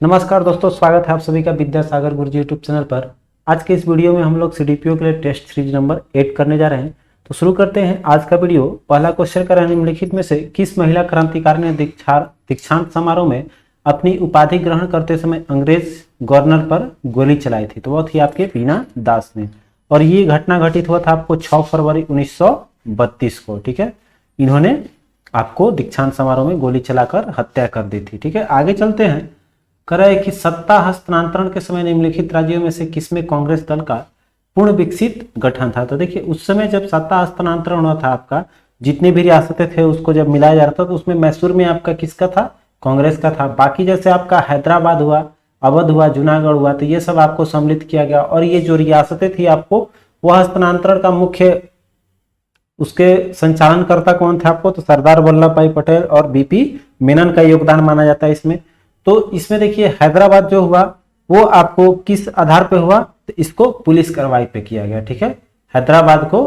नमस्कार दोस्तों, स्वागत है आप सभी का विद्यासागर गुरुजी यूट्यूब चैनल पर। आज के इस वीडियो में हम लोग सीडीपीओ के लिए टेस्ट सीरीज नंबर 8 करने जा रहे हैं। तो शुरू करते हैं आज का वीडियो। पहला क्वेश्चन कर रहे हैं, निम्नलिखित में से किस महिला क्रांतिकारी ने दीक्षांत समारोह में अपनी उपाधि ग्रहण करते समय अंग्रेज गवर्नर पर गोली चलाई थी? तो वो थी आपके बीना दास ने, और ये घटना घटित हुआ था आपको 6 फरवरी 1932 को। ठीक है, इन्होंने आपको दीक्षांत समारोह में गोली चलाकर हत्या कर दी थी। ठीक है, आगे चलते हैं। कह रहा है कि सत्ता हस्तांतरण के समय निम्नलिखित राज्यों में से किसमें कांग्रेस दल का पूर्ण विकसित गठन था? तो देखिए, उस समय जब सत्ता हस्तांतरण हुआ था आपका, जितनी भी रियासतें थे उसको जब मिलाया जा रहा था, तो उसमें मैसूर में आपका किसका था? कांग्रेस का था। बाकी जैसे आपका हैदराबाद हुआ, अवध हुआ, जूनागढ़ हुआ, तो ये सब आपको सम्मिलित किया गया। और ये जो रियासतें थी आपको, वह हस्तांतरण का मुख्य उसके संचालनकर्ता कौन थे आपको? तो सरदार वल्लभ भाई पटेल और बीपी मेनन का योगदान माना जाता है इसमें। तो इसमें देखिए, हैदराबाद जो हुआ वो आपको किस आधार पे हुआ? तो इसको पुलिस कार्रवाई पे किया गया। ठीक है, हैदराबाद को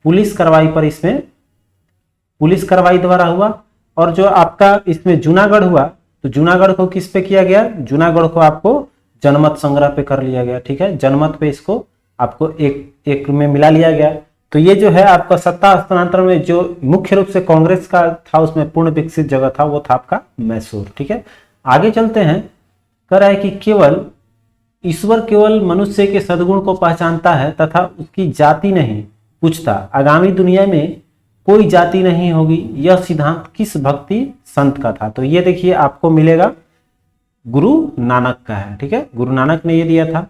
पुलिस कार्रवाई पर, इसमें पुलिस कार्रवाई द्वारा हुआ। और जो आपका इसमें जूनागढ़ हुआ, तो जूनागढ़ को किस पे किया गया? जूनागढ़ को आपको जनमत संग्रह पे कर लिया गया। ठीक है, जनमत पे इसको आपको एक में मिला लिया गया। तो ये जो है आपका सत्ता हस्तांतरण में जो मुख्य रूप से कांग्रेस का था, उसमें पूर्ण विकसित जगह था, वो था आपका मैसूर। ठीक है, आगे चलते हैं। कह रहा है कि केवल ईश्वर केवल मनुष्य के सद्गुण को पहचानता है तथा उसकी जाति नहीं पूछता। आगामी दुनिया में कोई जाति नहीं होगी, यह सिद्धांत किस भक्ति संत का था? तो ये देखिए आपको मिलेगा गुरु नानक का है। ठीक है, गुरु नानक ने ये दिया था।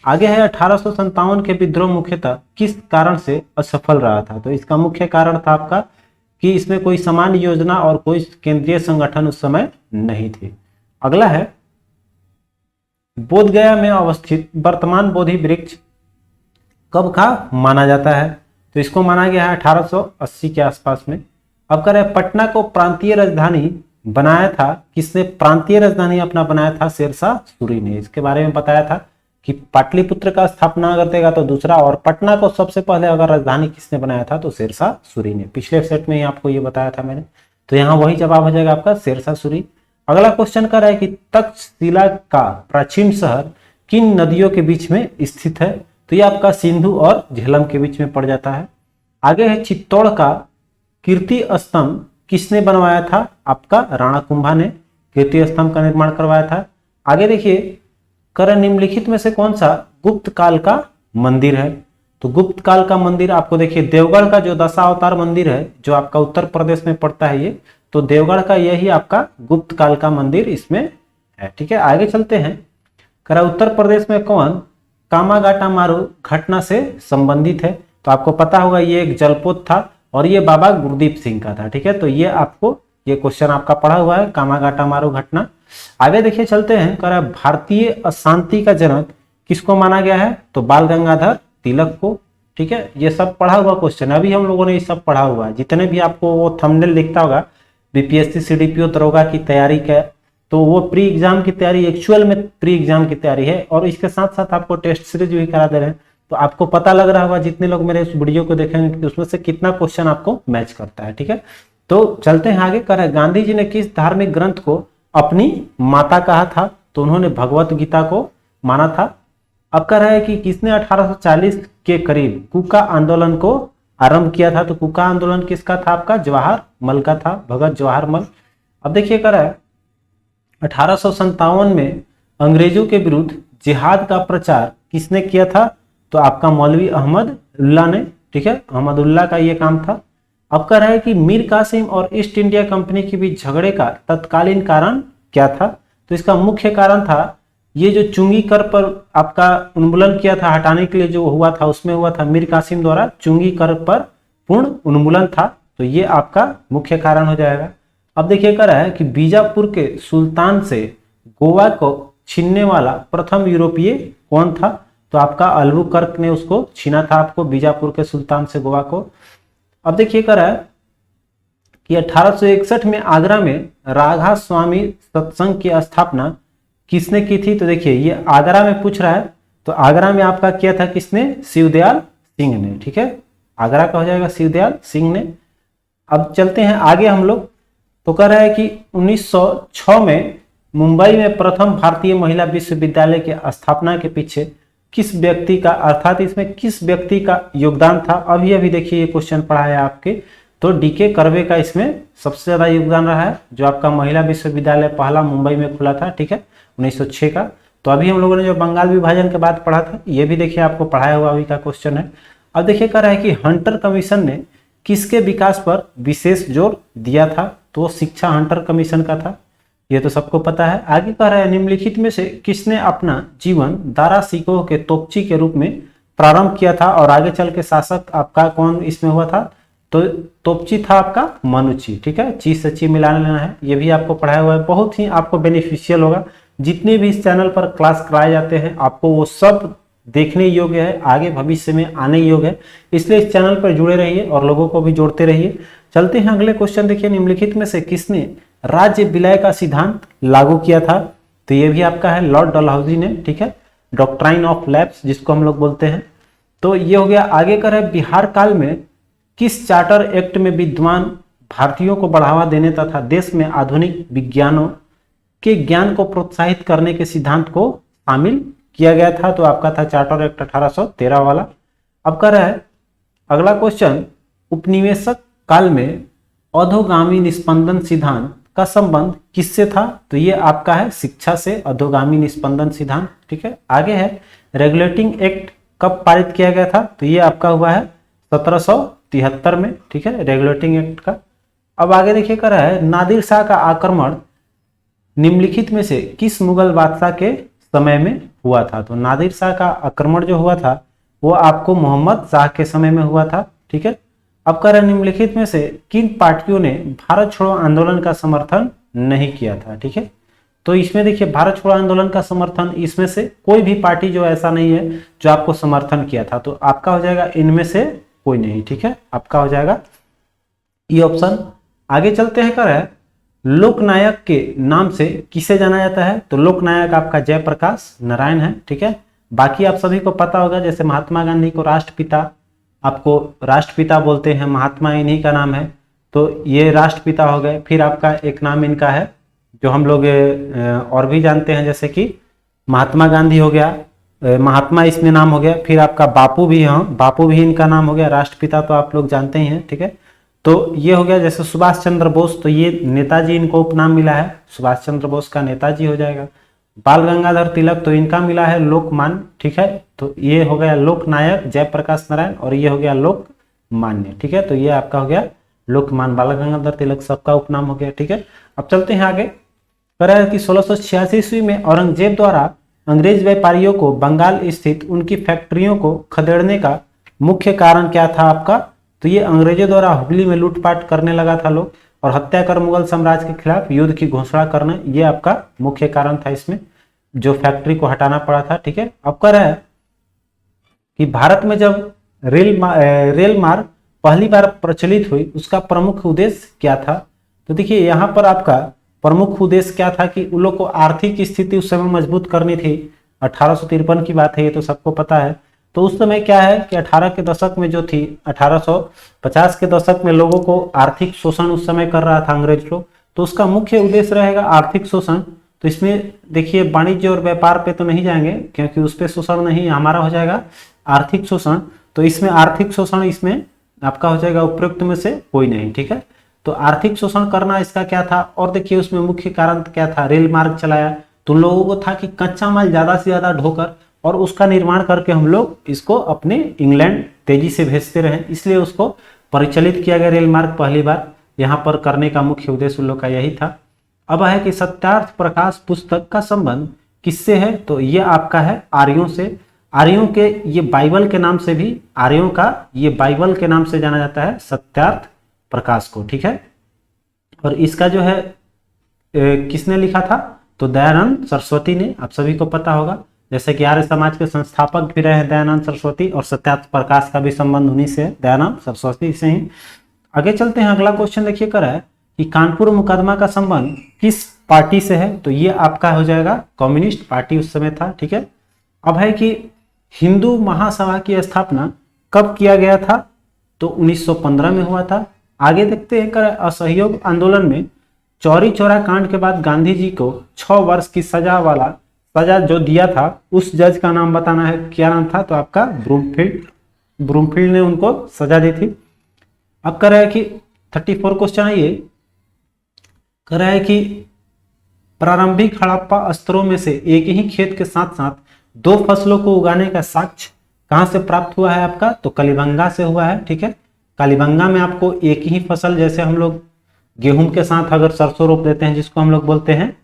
आगे है 1857 के विद्रोह मुख्यतः किस कारण से असफल रहा था? तो इसका मुख्य कारण था आपका कि इसमें कोई सामान्य योजना और कोई केंद्रीय संगठन उस समय नहीं थी। अगला है, बोधगया में अवस्थित वर्तमान बोधि वृक्ष कब का माना जाता है? तो इसको माना गया है 1880 के आसपास में। अब कह रहे हैं, पटना को प्रांतीय राजधानी बनाया था किसने? प्रांतीय राजधानी अपना बनाया था शेरशाह सूरी ने। इसके बारे में बताया था कि पाटलिपुत्र का स्थापना अगर देगा तो दूसरा, और पटना को सबसे पहले अगर राजधानी किसने बनाया था? तो शेरशाह सूरी ने। पिछले सेट में ही आपको ये बताया था मैंने, तो यहाँ वही जवाब हो जाएगा आपका शेरशाह सूरी। अगला क्वेश्चन कर रहा है कि तक्षशिला का प्राचीन शहर किन नदियों के बीच में स्थित है? तो ये आपका सिंधु और झेलम के बीच में पड़ जाता है। आगे है, चित्तौड़ का कीर्ति स्तंभ किसने बनवाया था? आपका राणा कुंभा ने कीर्ति स्तंभ का निर्माण करवाया था। आगे देखिए, कर निम्नलिखित में से कौन सा गुप्त काल का मंदिर है? तो गुप्त काल का मंदिर आपको देखिए देवगढ़ का जो दशावतार मंदिर है, जो आपका उत्तर प्रदेश में पड़ता है ये, तो देवगढ़ का यही आपका गुप्त काल का मंदिर इसमें है। ठीक है, आगे चलते हैं। करा उत्तर प्रदेश में कौन कामागाटा मारू घटना से संबंधित है? तो आपको पता होगा ये एक जलपोत था और ये बाबा गुरदीप सिंह का था। ठीक है, तो ये आपको ये क्वेश्चन आपका पढ़ा हुआ है, कामागाटा मारू घटना। आगे देखिए चलते हैं। करा भारतीय अशांति का जनक किसको माना गया है? तो बाल गंगाधर तिलक को। ठीक है, ये सब पढ़ा हुआ क्वेश्चन, अभी हम लोगों ने ये सब पढ़ा हुआ है। जितने भी आपको वो थंबनेल दिखता होगा बीपीएससी सीडीपीओ दरोगा की तैयारी का, तो वो प्री एग्जाम की तैयारी, एक्चुअल में प्री एग्जाम की तैयारी है, और इसके साथ साथ आपको टेस्ट सीरीज भी करा दे रहे हैं। तो आपको पता लग रहा होगा जितने लोग मेरे इस वीडियो को देखेंगे कि उसमें से कितना क्वेश्चन आपको मैच करता है। ठीक है, तो चलते हैं आगे। कर गांधी जी ने किस धार्मिक ग्रंथ को अपनी माता कहा था? तो उन्होंने भगवत गीता को माना था। अब कह रहा है कि किसने 1840 के करीब कुका आंदोलन को आरंभ किया था? तो कुका आंदोलन किसका था? आपका जवाहर मल का था, भगत जवाहर मल। अब देखिए कर रहा है 1857 में अंग्रेजों के विरुद्ध जिहाद का प्रचार किसने किया था? तो आपका मौलवी अहमद उल्ला ने। ठीक है, अहमद उल्ला का ये काम था। अब कह रहा है कि मीर कासिम और ईस्ट इंडिया कंपनी के बीच झगड़े का तत्कालीन कारण क्या था? तो इसका मुख्य कारण था ये जो चुंगी कर पर आपका उन्मूलन किया था, हटाने के लिए जो हुआ था, उसमें हुआ था मीर कासिम द्वारा चुंगी कर पर पूर्ण उन्मूलन था। तो ये आपका मुख्य कारण हो जाएगा। अब देखिए कर रहा है कि बीजापुर के सुल्तान से गोवा को छीनने वाला प्रथम यूरोपीय कौन था? तो आपका अल्बुकर्क ने उसको छीना था, आपको बीजापुर के सुल्तान से गोवा को। अब देखिए कर रहा है कि 1861 में आगरा में राधा स्वामी सत्संग की स्थापना किसने की थी? तो देखिए ये आगरा में पूछ रहा है, तो आगरा में आपका किया था किसने? शिवदयाल सिंह ने। ठीक है, आगरा का हो जाएगा शिवदयाल सिंह ने। अब चलते हैं आगे हम लोग। तो कह रहा है कि 1906 में मुंबई में प्रथम भारतीय महिला विश्वविद्यालय की स्थापना के पीछे किस व्यक्ति का, अर्थात इसमें किस व्यक्ति का योगदान था। अभी अभी देखिए ये क्वेश्चन पढ़ा है आपके, तो डीके कर्वे का इसमें सबसे ज्यादा योगदान रहा है, जो आपका महिला विश्वविद्यालय पहला मुंबई में खुला था, ठीक है, 1906 का। तो अभी हम लोगों ने जो बंगाल विभाजन के बाद पढ़ा था, ये भी देखिए आपको पढ़ाया हुआ अभी का क्वेश्चन है। अब देखिए कह रहा है कि हंटर कमीशन ने किसके विकास पर विशेष जोर दिया था, तो शिक्षा हंटर कमीशन का था, ये तो सबको पता है। आगे कह रहा है निम्नलिखित में से किसने अपना जीवन दारा सिकोह के तोपची के रूप में प्रारंभ किया था, और आगे चल के शासक आपका कौन इसमें हुआ था, तो तोपची था आपका मनुची, ठीक है, ची से ची मिलाने लेना है, ये भी आपको पढ़ाया हुआ है, बहुत ही आपको बेनिफिशियल होगा। जितने भी इस चैनल पर क्लास कराए जाते हैं आपको वो सब देखने योग्य है, आगे भविष्य में आने योग्य है, इसलिए इस चैनल पर जुड़े रहिए और लोगों को भी जोड़ते रहिए। चलते हैं अगले क्वेश्चन, देखिए निम्नलिखित में से किसने राज्य विलय का सिद्धांत लागू किया था, तो ये भी आपका है लॉर्ड डलहौजी ने, ठीक है, डॉक्ट्राइन ऑफ लैप्स जिसको हम लोग बोलते हैं। तो ये हो गया। आगे कर है बिहार काल में किस चार्टर एक्ट में विद्वान भारतीयों को बढ़ावा देने तथा देश में आधुनिक विज्ञानों के ज्ञान को प्रोत्साहित करने के सिद्धांत को शामिल किया गया था, तो आपका था चार्टर एक्ट 1813 वाला। अब कर रहा है अगला क्वेश्चन, उपनिवेशक काल में अधोगामी निस्पंदन सिद्धांत का संबंध किससे था, तो ये आपका है शिक्षा से, अधोगामी निस्पंदन सिद्धांत, ठीक है। आगे है रेगुलेटिंग एक्ट कब पारित किया गया था, तो ये आपका हुआ है 1773 में, ठीक है, रेगुलेटिंग एक्ट का। अब आगे देखिए कर रहा है नादिर शाह का आक्रमण निम्नलिखित में से किस मुगल बादशाह के समय में हुआ था, तो नादिर शाह का आक्रमण जो हुआ था वो आपको मोहम्मद शाह के समय में हुआ था, ठीक है। अब कह रहे निम्नलिखित में से किन पार्टियों ने भारत छोड़ो आंदोलन का समर्थन नहीं किया था, ठीक है। तो इसमें देखिए भारत छोड़ो आंदोलन का समर्थन इसमें से कोई भी पार्टी जो ऐसा नहीं है जो आपको समर्थन किया था, तो आपका हो जाएगा इनमें से कोई नहीं, ठीक है, आपका हो जाएगा ये ऑप्शन। आगे चलते हैं, कर है लोकनायक के नाम से किसे जाना जाता है, तो लोकनायक आपका जयप्रकाश नारायण है, ठीक है। बाकी आप सभी को पता होगा, जैसे महात्मा गांधी को राष्ट्रपिता, आपको राष्ट्रपिता बोलते हैं, महात्मा इन्हीं का नाम है, तो ये राष्ट्रपिता हो गए। फिर आपका एक नाम इनका है जो हम लोग और भी जानते हैं, जैसे कि महात्मा गांधी हो गया, महात्मा इसमें नाम हो गया। फिर आपका बापू भी, हाँ बापू भी इनका नाम हो गया, राष्ट्रपिता तो आप लोग जानते ही हैं, ठीक है। तो ये हो गया जैसे सुभाष चंद्र बोस, तो ये नेताजी इनको उपनाम मिला है, सुभाष चंद्र बोस का नेताजी हो जाएगा। बाल गंगाधर तिलक तो इनका मिला है लोकमान्य, ठीक है, तो ये हो गया लोकनायक जयप्रकाश नारायण, और ये हो गया लोकमान्य, ठीक है। तो ये आपका हो गया लोकमान्य, बाल गंगाधर तिलक सबका उपनाम हो गया, ठीक है। अब चलते हैं आगे, कह रहा है कि 1686 ईस्वी में औरंगजेब द्वारा अंग्रेज व्यापारियों को बंगाल स्थित उनकी फैक्ट्रियों को खदेड़ने का मुख्य कारण क्या था आपका, तो ये अंग्रेजों द्वारा हुगली में लूटपाट करने लगा था लोग, और हत्या कर मुगल साम्राज्य के खिलाफ युद्ध की घोषणा करना, ये आपका मुख्य कारण था इसमें, जो फैक्ट्री को हटाना पड़ा था, ठीक है। अब कह रहा है कि भारत में जब रेल मार्ग पहली बार प्रचलित हुई उसका प्रमुख उद्देश्य क्या था, तो देखिए यहाँ पर आपका प्रमुख उद्देश्य क्या था कि उन लोग को आर्थिक स्थिति उस समय मजबूत करनी थी। 1853 की बात है, ये तो सबको पता है। तो उस समय क्या है कि 18 के दशक में जो थी, 1850 के दशक में लोगों को आर्थिक शोषण उस समय कर रहा था अंग्रेज लोग, तो उसका मुख्य उद्देश्य रहेगा आर्थिक शोषण। तो इसमें देखिए वाणिज्य और व्यापार पे तो नहीं जाएंगे क्योंकि उस पर शोषण नहीं, हमारा हो जाएगा आर्थिक शोषण। तो इसमें आर्थिक शोषण इसमें आपका हो जाएगा उपयुक्त में से कोई नहीं, ठीक है। तो आर्थिक शोषण करना इसका क्या था, और देखिए उसमें मुख्य कारण क्या था, रेल मार्ग चलाया तो उन लोगों को था कि कच्चा माल ज्यादा से ज्यादा ढोकर और उसका निर्माण करके हम लोग इसको अपने इंग्लैंड तेजी से भेजते रहे, इसलिए उसको परिचालित किया गया रेल मार्ग पहली बार, यहाँ पर करने का मुख्य उद्देश्य उन लोग का यही था। अब है कि सत्यार्थ प्रकाश पुस्तक का संबंध किससे है, तो ये आपका है आर्यों से। आर्यों के ये बाइबल के नाम से भी, आर्यों का ये बाइबल के नाम से जाना जाता है सत्यार्थ प्रकाश को, ठीक है। और इसका जो है किसने लिखा था, तो दयानंद सरस्वती ने, आप सभी को पता होगा, जैसे कि आर्य समाज के संस्थापक भी रहे दयानंद सरस्वती, और सत्यार्थ प्रकाश का भी संबंध उन्हीं से, दयानंद सरस्वती से ही। आगे चलते हैं, अगला क्वेश्चन देखिए कर है कि कानपुर मुकदमा का संबंध किस पार्टी से है, तो ये आपका हो जाएगा कम्युनिस्ट पार्टी उस समय था, ठीक है। अब है कि हिंदू महासभा की स्थापना कब किया गया था, तो 1915 में हुआ था। आगे देखते हैं कर असहयोग आंदोलन में चौरी चौरा कांड के बाद गांधी जी को 6 वर्ष की सजा जो दिया था उस जज का नाम बताना है, क्या नाम था? तो आपका ब्रूमफील्ड ने उनको सजा दी थी। अब कह रहा है कि 34 क्वेश्चन है ये, कह रहा है कि प्रारंभिक हड़प्पा स्तरों में से एक ही खेत के साथ साथ 2 फसलों को उगाने का साक्ष्य कहां से प्राप्त हुआ है आपका? तो कलिबंगा से हुआ है। ठीक है, कलिबंगा में आपको एक ही फसल, जैसे हम लोग गेहूं के साथ अगर सरसों रोप देते हैं जिसको हम लोग बोलते हैं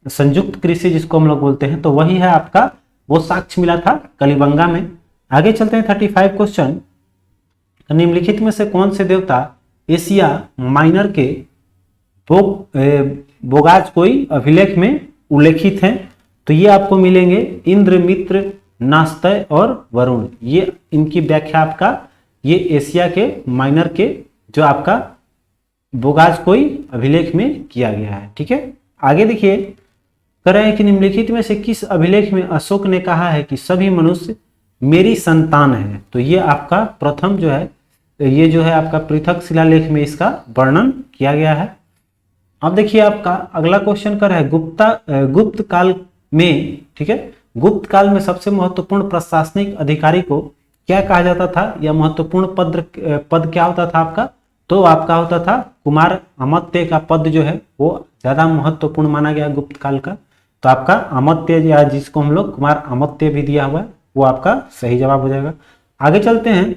संयुक्त कृषि, जिसको हम लोग बोलते हैं, तो वही है आपका, वो साक्ष्य मिला था कलिबंगा में। आगे चलते हैं 35 क्वेश्चन, निम्नलिखित में से कौन से देवता एशिया माइनर के बोगाज कोई अभिलेख में उल्लेखित हैं? तो ये आपको मिलेंगे इंद्र, मित्र, नास्तय और वरुण। ये इनकी व्याख्या आपका, ये एशिया के माइनर के जो आपका बोगाज कोई अभिलेख में किया गया है। ठीक है, आगे देखिए, कह रहे हैं कि निम्नलिखित में से किस अभिलेख में अशोक ने कहा है कि सभी मनुष्य मेरी संतान है? तो ये आपका प्रथम जो है, ये जो है आपका पृथक शिलालेख में इसका वर्णन किया गया है। अब देखिए आपका अगला क्वेश्चन कर है गुप्त काल में, ठीक है, गुप्त काल में सबसे महत्वपूर्ण प्रशासनिक अधिकारी को क्या कहा जाता था, या महत्वपूर्ण पद क्या होता था आपका? तो आपका होता था कुमार अमात्य का पद जो है वो ज्यादा महत्वपूर्ण माना गया गुप्त काल का। तो आपका अमात्य, या जिसको हम लोग कुमार अमात्य भी दिया हुआ है, वो आपका सही जवाब हो जाएगा। आगे चलते हैं,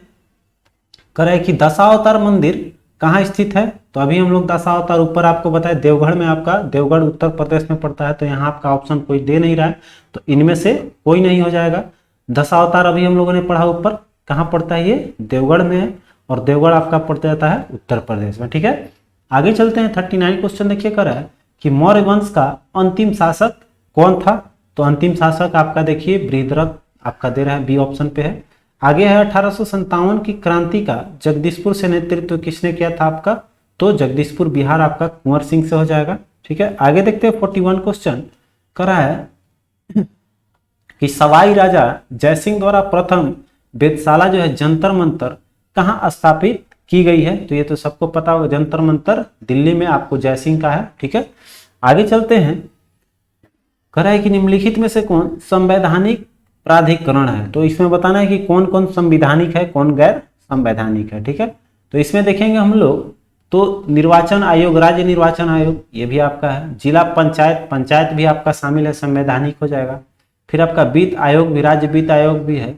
कह रहे हैं कि दशावतार मंदिर कहाँ स्थित है? तो अभी हम लोग दशावतार ऊपर आपको बताए देवगढ़ में, आपका देवगढ़ उत्तर प्रदेश में पड़ता है। तो यहाँ आपका ऑप्शन कोई दे नहीं रहा है, तो इनमें से कोई नहीं हो जाएगा। दशावतार अभी हम लोगों ने पढ़ा ऊपर, कहाँ पड़ता है? ये देवगढ़ में है, और देवगढ़ आपका पड़ता जाता है उत्तर प्रदेश में। ठीक है, आगे चलते हैं 39 क्वेश्चन देखिए, कर रहा है कि मौर्य वंश का अंतिम शासक कौन था? तो अंतिम शासक आपका देखिए बृहद्रथ आपका दे रहा है, बी ऑप्शन पे है। आगे है 1857 की क्रांति का जगदीशपुर से नेतृत्व किसने किया था आपका? तो जगदीशपुर बिहार आपका कुंवर सिंह से हो जाएगा। ठीक है, आगे देखते हैं 41 क्वेश्चन कर रहा है कि सवाई राजा जयसिंह द्वारा प्रथम वेधशाला जो है जंतर मंतर कहाँ स्थापित की गई है? तो ये तो सबको पता होगा, जंतर मंतर दिल्ली में आपको जयसिंह का है। ठीक है, आगे चलते हैं, कह रहा है कि निम्नलिखित में से कौन संवैधानिक प्राधिकरण है? तो इसमें बताना है कि कौन कौन संवैधानिक है, कौन गैर संवैधानिक है। ठीक है, तो इसमें देखेंगे हम लोग, तो निर्वाचन आयोग, राज्य निर्वाचन आयोग, ये भी आपका है। जिला पंचायत भी आपका शामिल है, संवैधानिक हो जाएगा। फिर आपका वित्त आयोग भी, राज्य वित्त आयोग भी है।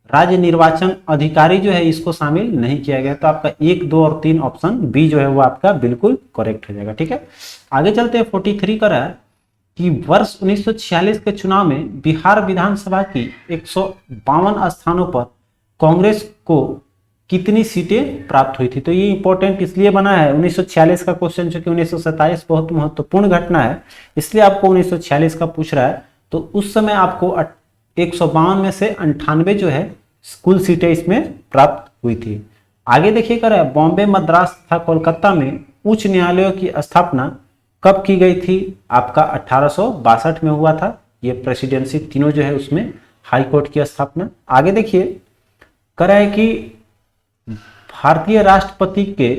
राज्य निर्वाचन अधिकारी जो है इसको शामिल नहीं किया गया, तो आपका 1, 2 और 3 ऑप्शन बी जो है वो आपका बिल्कुल करेक्ट हो जाएगा। ठीक है, आगे चलते हैं 43 का है कि वर्ष 1946 के चुनाव में बिहार विधानसभा की 152 स्थानों पर कांग्रेस को कितनी सीटें प्राप्त हुई थी? तो ये इंपॉर्टेंट इसलिए बना है 1946 का क्वेश्चन, चूंकि 1927 बहुत महत्वपूर्ण घटना है, इसलिए आपको 1946 का पूछ रहा है। तो उस समय आपको 152 में से 98 जो है कुल सीटें इसमें प्राप्त हुई थी। आगे देखिए कर बॉम्बे, मद्रास तथा कोलकाता में उच्च न्यायालयों की स्थापना कब की गई थी? आपका 1862 में हुआ था। ये प्रेसिडेंसी तीनों जो है उसमें हाई कोर्ट की स्थापना। आगे देखिए कर रहा है कि भारतीय राष्ट्रपति के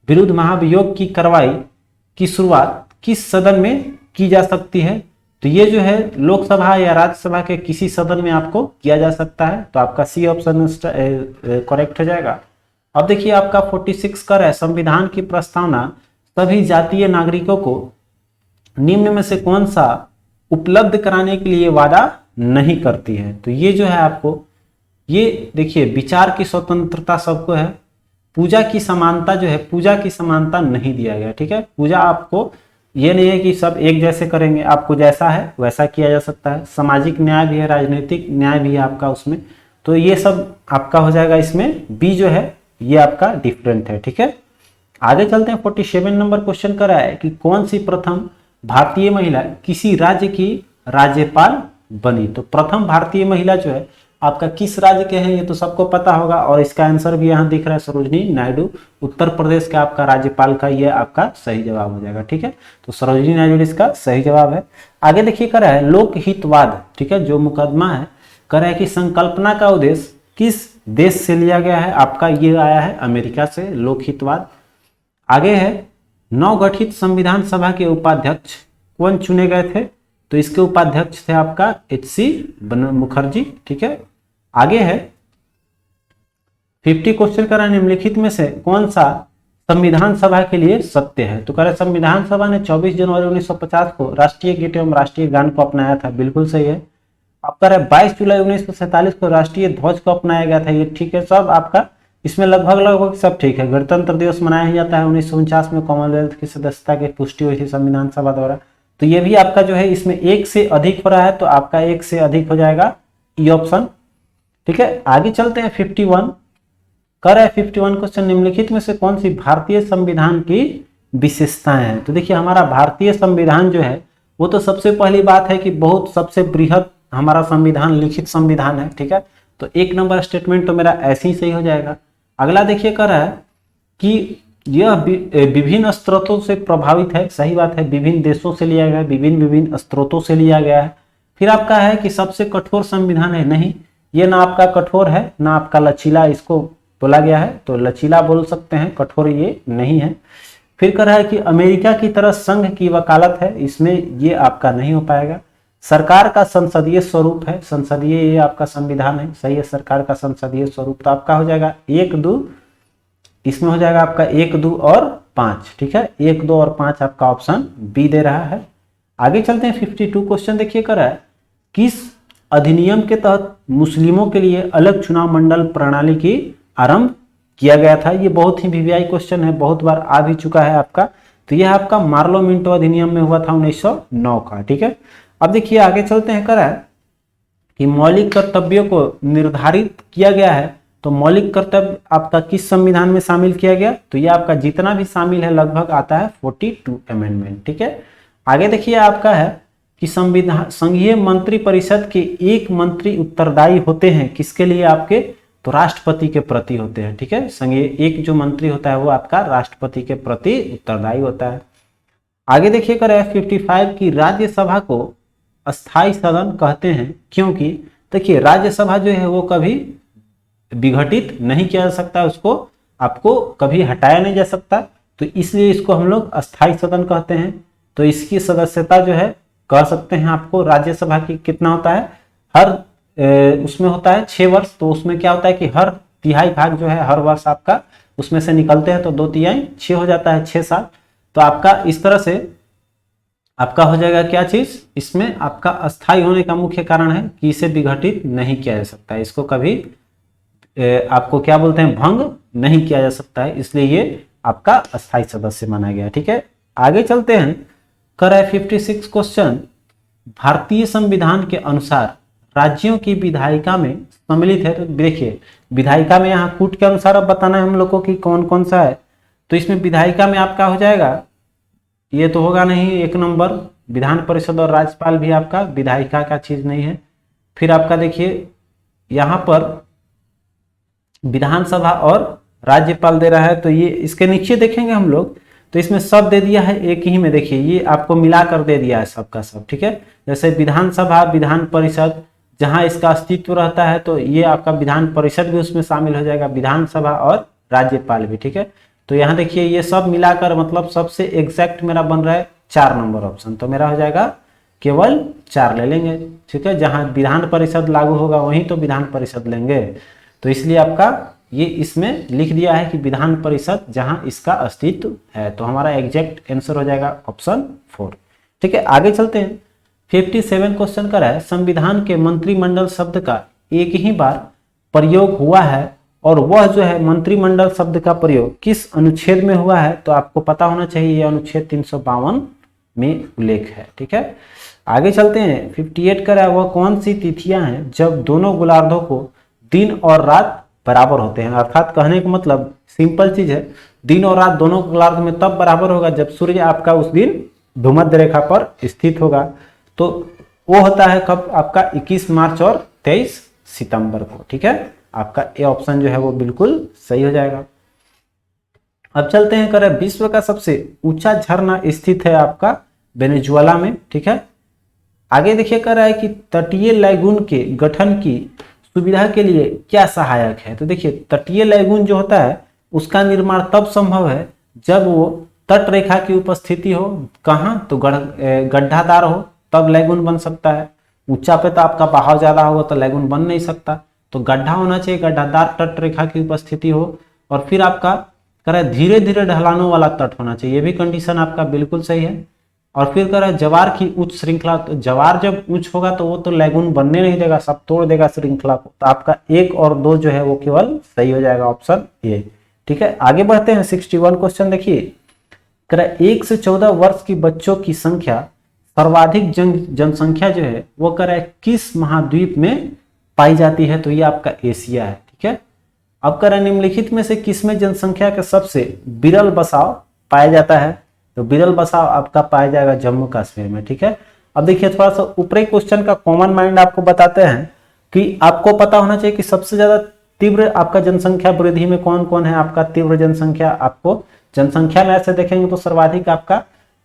विरुद्ध महाभियोग की कार्रवाई की शुरुआत किस सदन में की जा सकती है? तो ये जो है लोकसभा या राज्यसभा के किसी सदन में आपको किया जा सकता है। तो आपका सी ऑप्शन करेक्ट हो जाएगा। अब देखिए आपका 46 कर है संविधान की प्रस्तावना सभी जातीय नागरिकों को निम्न में से कौन सा उपलब्ध कराने के लिए वादा नहीं करती है? तो ये जो है आपको, ये देखिए विचार की स्वतंत्रता सबको है, पूजा की समानता जो है, पूजा की समानता नहीं दिया गया। ठीक है, पूजा आपको ये नहीं है कि सब एक जैसे करेंगे, आपको जैसा है वैसा किया जा सकता है। सामाजिक न्याय भी है, राजनीतिक न्याय भी है आपका उसमें, तो ये सब आपका हो जाएगा। इसमें बी जो है ये आपका डिफरेंट है। ठीक है, आगे चलते हैं 47 नंबर क्वेश्चन कर रहा है कि कौन सी प्रथम भारतीय महिला किसी राज्य की राज्यपाल बनी? तो प्रथम भारतीय महिला जो है आपका किस राज्य के हैं ये तो सबको पता होगा, और इसका आंसर भी यहाँ दिख रहा है सरोजनी नायडू, उत्तर प्रदेश का आपका राज्यपाल का ये आपका सही जवाब हो जाएगा। ठीक है, तो सरोजनी नायडू इसका सही जवाब है। आगे देखिए कर रहा है लोकहितवाद, ठीक है, जो मुकदमा है कर रहा है कि संकल्पना का उद्देश्य किस देश से लिया गया है? आपका ये आया है अमेरिका से, लोकहितवाद। आगे है नवगठित संविधान सभा के उपाध्यक्ष कौन चुने गए थे? तो इसके उपाध्यक्ष थे आपका एच.सी. मुखर्जी। ठीक है, आगे है 50 क्वेश्चन करा, निम्नलिखित में से कौन सा संविधान सभा के लिए सत्य है? तो कह रहे संविधान सभा ने 24 जनवरी 1950 को राष्ट्रीय गीत एवं राष्ट्रीय गान को अपनाया था, बिल्कुल सही है। अब कह रहे 22 जुलाई 1947 को राष्ट्रीय ध्वज को अपनाया गया था, ये ठीक है। सब आपका इसमें लगभग सब ठीक है। गणतंत्र दिवस मनाया जाता है 1949 में, कॉमनवेल्थ की सदस्यता की पुष्टि हुई थी संविधान सभा द्वारा। तो ये भी आपका जो है इसमें एक से अधिक हो रहा है, तो आपका एक से अधिक हो जाएगा ई ऑप्शन। ठीक है, आगे चलते हैं 51 कर है 51 क्वेश्चन, निम्नलिखित में से कौन सी भारतीय संविधान की विशेषताएं हैं? तो देखिए हमारा भारतीय संविधान जो है वो तो सबसे पहली बात है कि बहुत सबसे बृहद हमारा संविधान लिखित संविधान है। ठीक है, तो 1 नंबर स्टेटमेंट तो मेरा ऐसे ही सही हो जाएगा। अगला देखिए कर रहा है कि यह विभिन्न स्रोतों से प्रभावित है, सही बात है, विभिन्न देशों से लिया गया है, विभिन्न स्रोतों से लिया गया है। फिर आपका है कि सबसे कठोर संविधान है, नहीं, ये ना आपका कठोर है ना आपका लचीला इसको बोला गया है, तो लचीला बोल सकते हैं, कठोर ये नहीं है। फिर कह रहा है कि अमेरिका की तरह संघ की वकालत है, इसमें ये आपका नहीं हो पाएगा। सरकार का संसदीय स्वरूप है, संसदीय ये आपका संविधान है, सही है, सरकार का संसदीय स्वरूप, तो आपका हो जाएगा 1, 2, इसमें हो जाएगा आपका 1, 2 और 5। ठीक है, 1, 2 और 5 आपका ऑप्शन बी दे रहा है। आगे चलते हैं 52 क्वेश्चन देखिए कर रहा है किस अधिनियम के तहत मुस्लिमों के लिए अलग चुनाव मंडल प्रणाली की आरंभ किया गया था? ये बहुत ही वीवीआई क्वेश्चन है, बहुत बार आ भी चुका है आपका। तो यह आपका मार्लो मिंटो अधिनियम में हुआ था 1909 का। ठीक है, अब देखिए आगे चलते हैं करा कि मौलिक कर्तव्यों को निर्धारित किया गया है, तो मौलिक कर्तव्य आपका किस संविधान में शामिल किया गया? तो ये आपका जितना भी शामिल है लगभग आता है 42 अमेंडमेंट। ठीक है, आगे देखिए आपका है कि संविधान संघीय मंत्री परिषद के एक मंत्री उत्तरदायी होते हैं किसके लिए? आपके तो राष्ट्रपति के प्रति होते हैं। ठीक है, संघीय एक जो मंत्री होता है वो आपका राष्ट्रपति के प्रति उत्तरदायी होता है। आगे देखिए कर 55 की राज्यसभा को अस्थाई सदन कहते हैं क्योंकि देखिए राज्यसभा जो है वो कभी विघटित नहीं किया जा सकता, उसको आपको कभी हटाया नहीं जा सकता, तो इसलिए इसको हम लोग अस्थाई सदन कहते हैं। तो इसकी सदस्यता जो है कह सकते हैं आपको राज्यसभा की कितना होता है, हर उसमें होता है 6 वर्ष, तो उसमें क्या होता है कि हर तिहाई भाग जो है हर वर्ष आपका उसमें से निकलते हैं, तो 2 तिहाई 6 हो जाता है, 6 साल। तो आपका इस तरह से आपका हो जाएगा क्या चीज, इसमें आपका अस्थाई होने का मुख्य कारण है कि इसे विघटित नहीं किया जा सकता है, इसको कभी आपको क्या बोलते हैं भंग नहीं किया जा सकता है, इसलिए ये आपका अस्थाई सदस्य माना गया। ठीक है, आगे चलते हैं कर 56 क्वेश्चन, भारतीय संविधान के अनुसार राज्यों की विधायिका में सम्मिलित है। तो देखिए विधायिका में यहाँ कूट के अनुसार अब बताना है हम लोग को कि कौन कौन सा है, तो इसमें विधायिका में आपका हो जाएगा, ये तो होगा नहीं 1 नंबर, विधान परिषद और राज्यपाल भी आपका विधायिका का चीज नहीं है। फिर आपका देखिए यहाँ पर विधानसभा और राज्यपाल दे रहा है, तो ये इसके नीचे देखेंगे हम लोग तो इसमें सब दे दिया है एक ही में, देखिए ये आपको मिलाकर दे दिया है सबका सब। ठीक है, जैसे विधानसभा विधान परिषद जहां इसका अस्तित्व रहता है तो ये आपका विधान परिषद भी उसमें शामिल हो जाएगा, विधानसभा और राज्यपाल भी। ठीक है, तो यहाँ देखिए ये सब मिलाकर मतलब सबसे एग्जैक्ट मेरा बन रहा है 4 नंबर ऑप्शन, तो मेरा हो जाएगा केवल 4 ले लेंगे। ठीक है, जहां विधान परिषद लागू होगा वहीं तो विधान परिषद लेंगे, तो इसलिए आपका ये इसमें लिख दिया है कि विधान परिषद जहां इसका अस्तित्व है, तो हमारा एग्जैक्ट आंसर हो जाएगा ऑप्शन 4। ठीक है, आगे चलते हैं 57 क्वेश्चन का है संविधान के मंत्रिमंडल शब्द का एक ही बार प्रयोग हुआ है और वह जो है मंत्रिमंडल शब्द का प्रयोग किस अनुच्छेद में हुआ है? तो आपको पता होना चाहिए ये अनुच्छेद 352 में उल्लेख है। ठीक है, आगे चलते हैं 58 का है वह कौन सी तिथियां हैं जब दोनों गोलार्धों को दिन और रात बराबर होते हैं? अर्थात कहने का मतलब सिंपल चीज है, दिन और रात दोनों गोलार्ध में तब बराबर होगा जब सूर्य आपका उस दिन भूमध्य रेखा पर स्थित होगा, तो वो होता है कब? आपका 21 मार्च और 23 सितंबर को। ठीक है, आपका ए ऑप्शन जो है वो बिल्कुल सही हो जाएगा। अब चलते हैं करें विश्व का सबसे ऊंचा झरना स्थित है आपका वेनेजुएला में। ठीक है, आगे देखिए कर रहा है कि तटीय लैगून के गठन की सुविधा के लिए क्या सहायक है? तो देखिए तटीय लैगून जो होता है उसका निर्माण तब संभव है जब वो तट रेखा की उपस्थिति हो, कहाँ, तो गड्ढादार हो तब लैगून बन सकता है। ऊंचा पे तो आपका बहाव ज्यादा होगा तो लैगून बन नहीं सकता, तो गड्ढा होना चाहिए, गड्ढादार तट रेखा की उपस्थिति हो, और फिर आपका कह रहा है धीरे धीरे ढलानों वाला तट होना चाहिए, ये भी कंडीशन आपका बिल्कुल सही है। और फिर कह रहा है ज्वार की उच्च श्रृंखला, तो ज्वार जब उच्च होगा तो वो तो लैगून बनने नहीं देगा, सब तोड़ देगा श्रृंखला को, तो आपका 1 और 2 जो है वो केवल सही हो जाएगा, ऑप्शन ए। ठीक है, आगे बढ़ते हैं 61 क्वेश्चन देखिए, कह रहा है 1 से 14 वर्ष की बच्चों की संख्या, सर्वाधिक जनसंख्या जो है वो कह रहा है किस महाद्वीप में पाई जाती है, तो ये आपका एशिया है। ठीक है, अब कह रहा है निम्नलिखित में से किसमें जनसंख्या का सबसे विरल बसाव पाया जाता है, तो विरल बसाव आपका पाया जाएगा जम्मू कश्मीर में। ठीक है, अब देखिए थोड़ा सा ऊपरी क्वेश्चन का कॉमन माइंड आपको बताते हैं कि आपको पता होना चाहिए कि सबसे ज्यादा तीव्र आपका जनसंख्या वृद्धि में कौन कौन है, आपका तीव्र जनसंख्या, आपको जनसंख्या में ऐसे देखेंगे तो सर्वाधिक आपका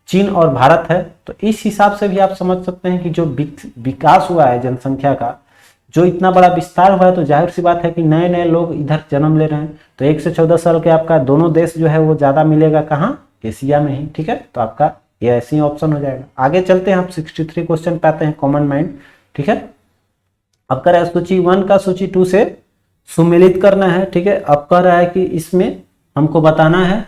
चीन और भारत है। तो इस हिसाब से भी आप समझ सकते हैं कि जो विकास हुआ है जनसंख्या का, जो इतना बड़ा विस्तार हुआ है, तो जाहिर सी बात है कि नए नए लोग इधर जन्म ले रहे हैं, तो 1 से 14 साल के आपका दोनों देश जो है वो ज्यादा मिलेगा कहाँ, एशिया में ही। ठीक है, तो आपका ये ऐसे ही ऑप्शन हो जाएगा। आगे चलते हैं, आप 63 क्वेश्चन पे आते हैं, कॉमन माइंड। ठीक है, अब कह रहा है सूची 1 का सूची 2 से सुमेलित करना है। ठीक है, अब कह रहा है कि इसमें हमको बताना है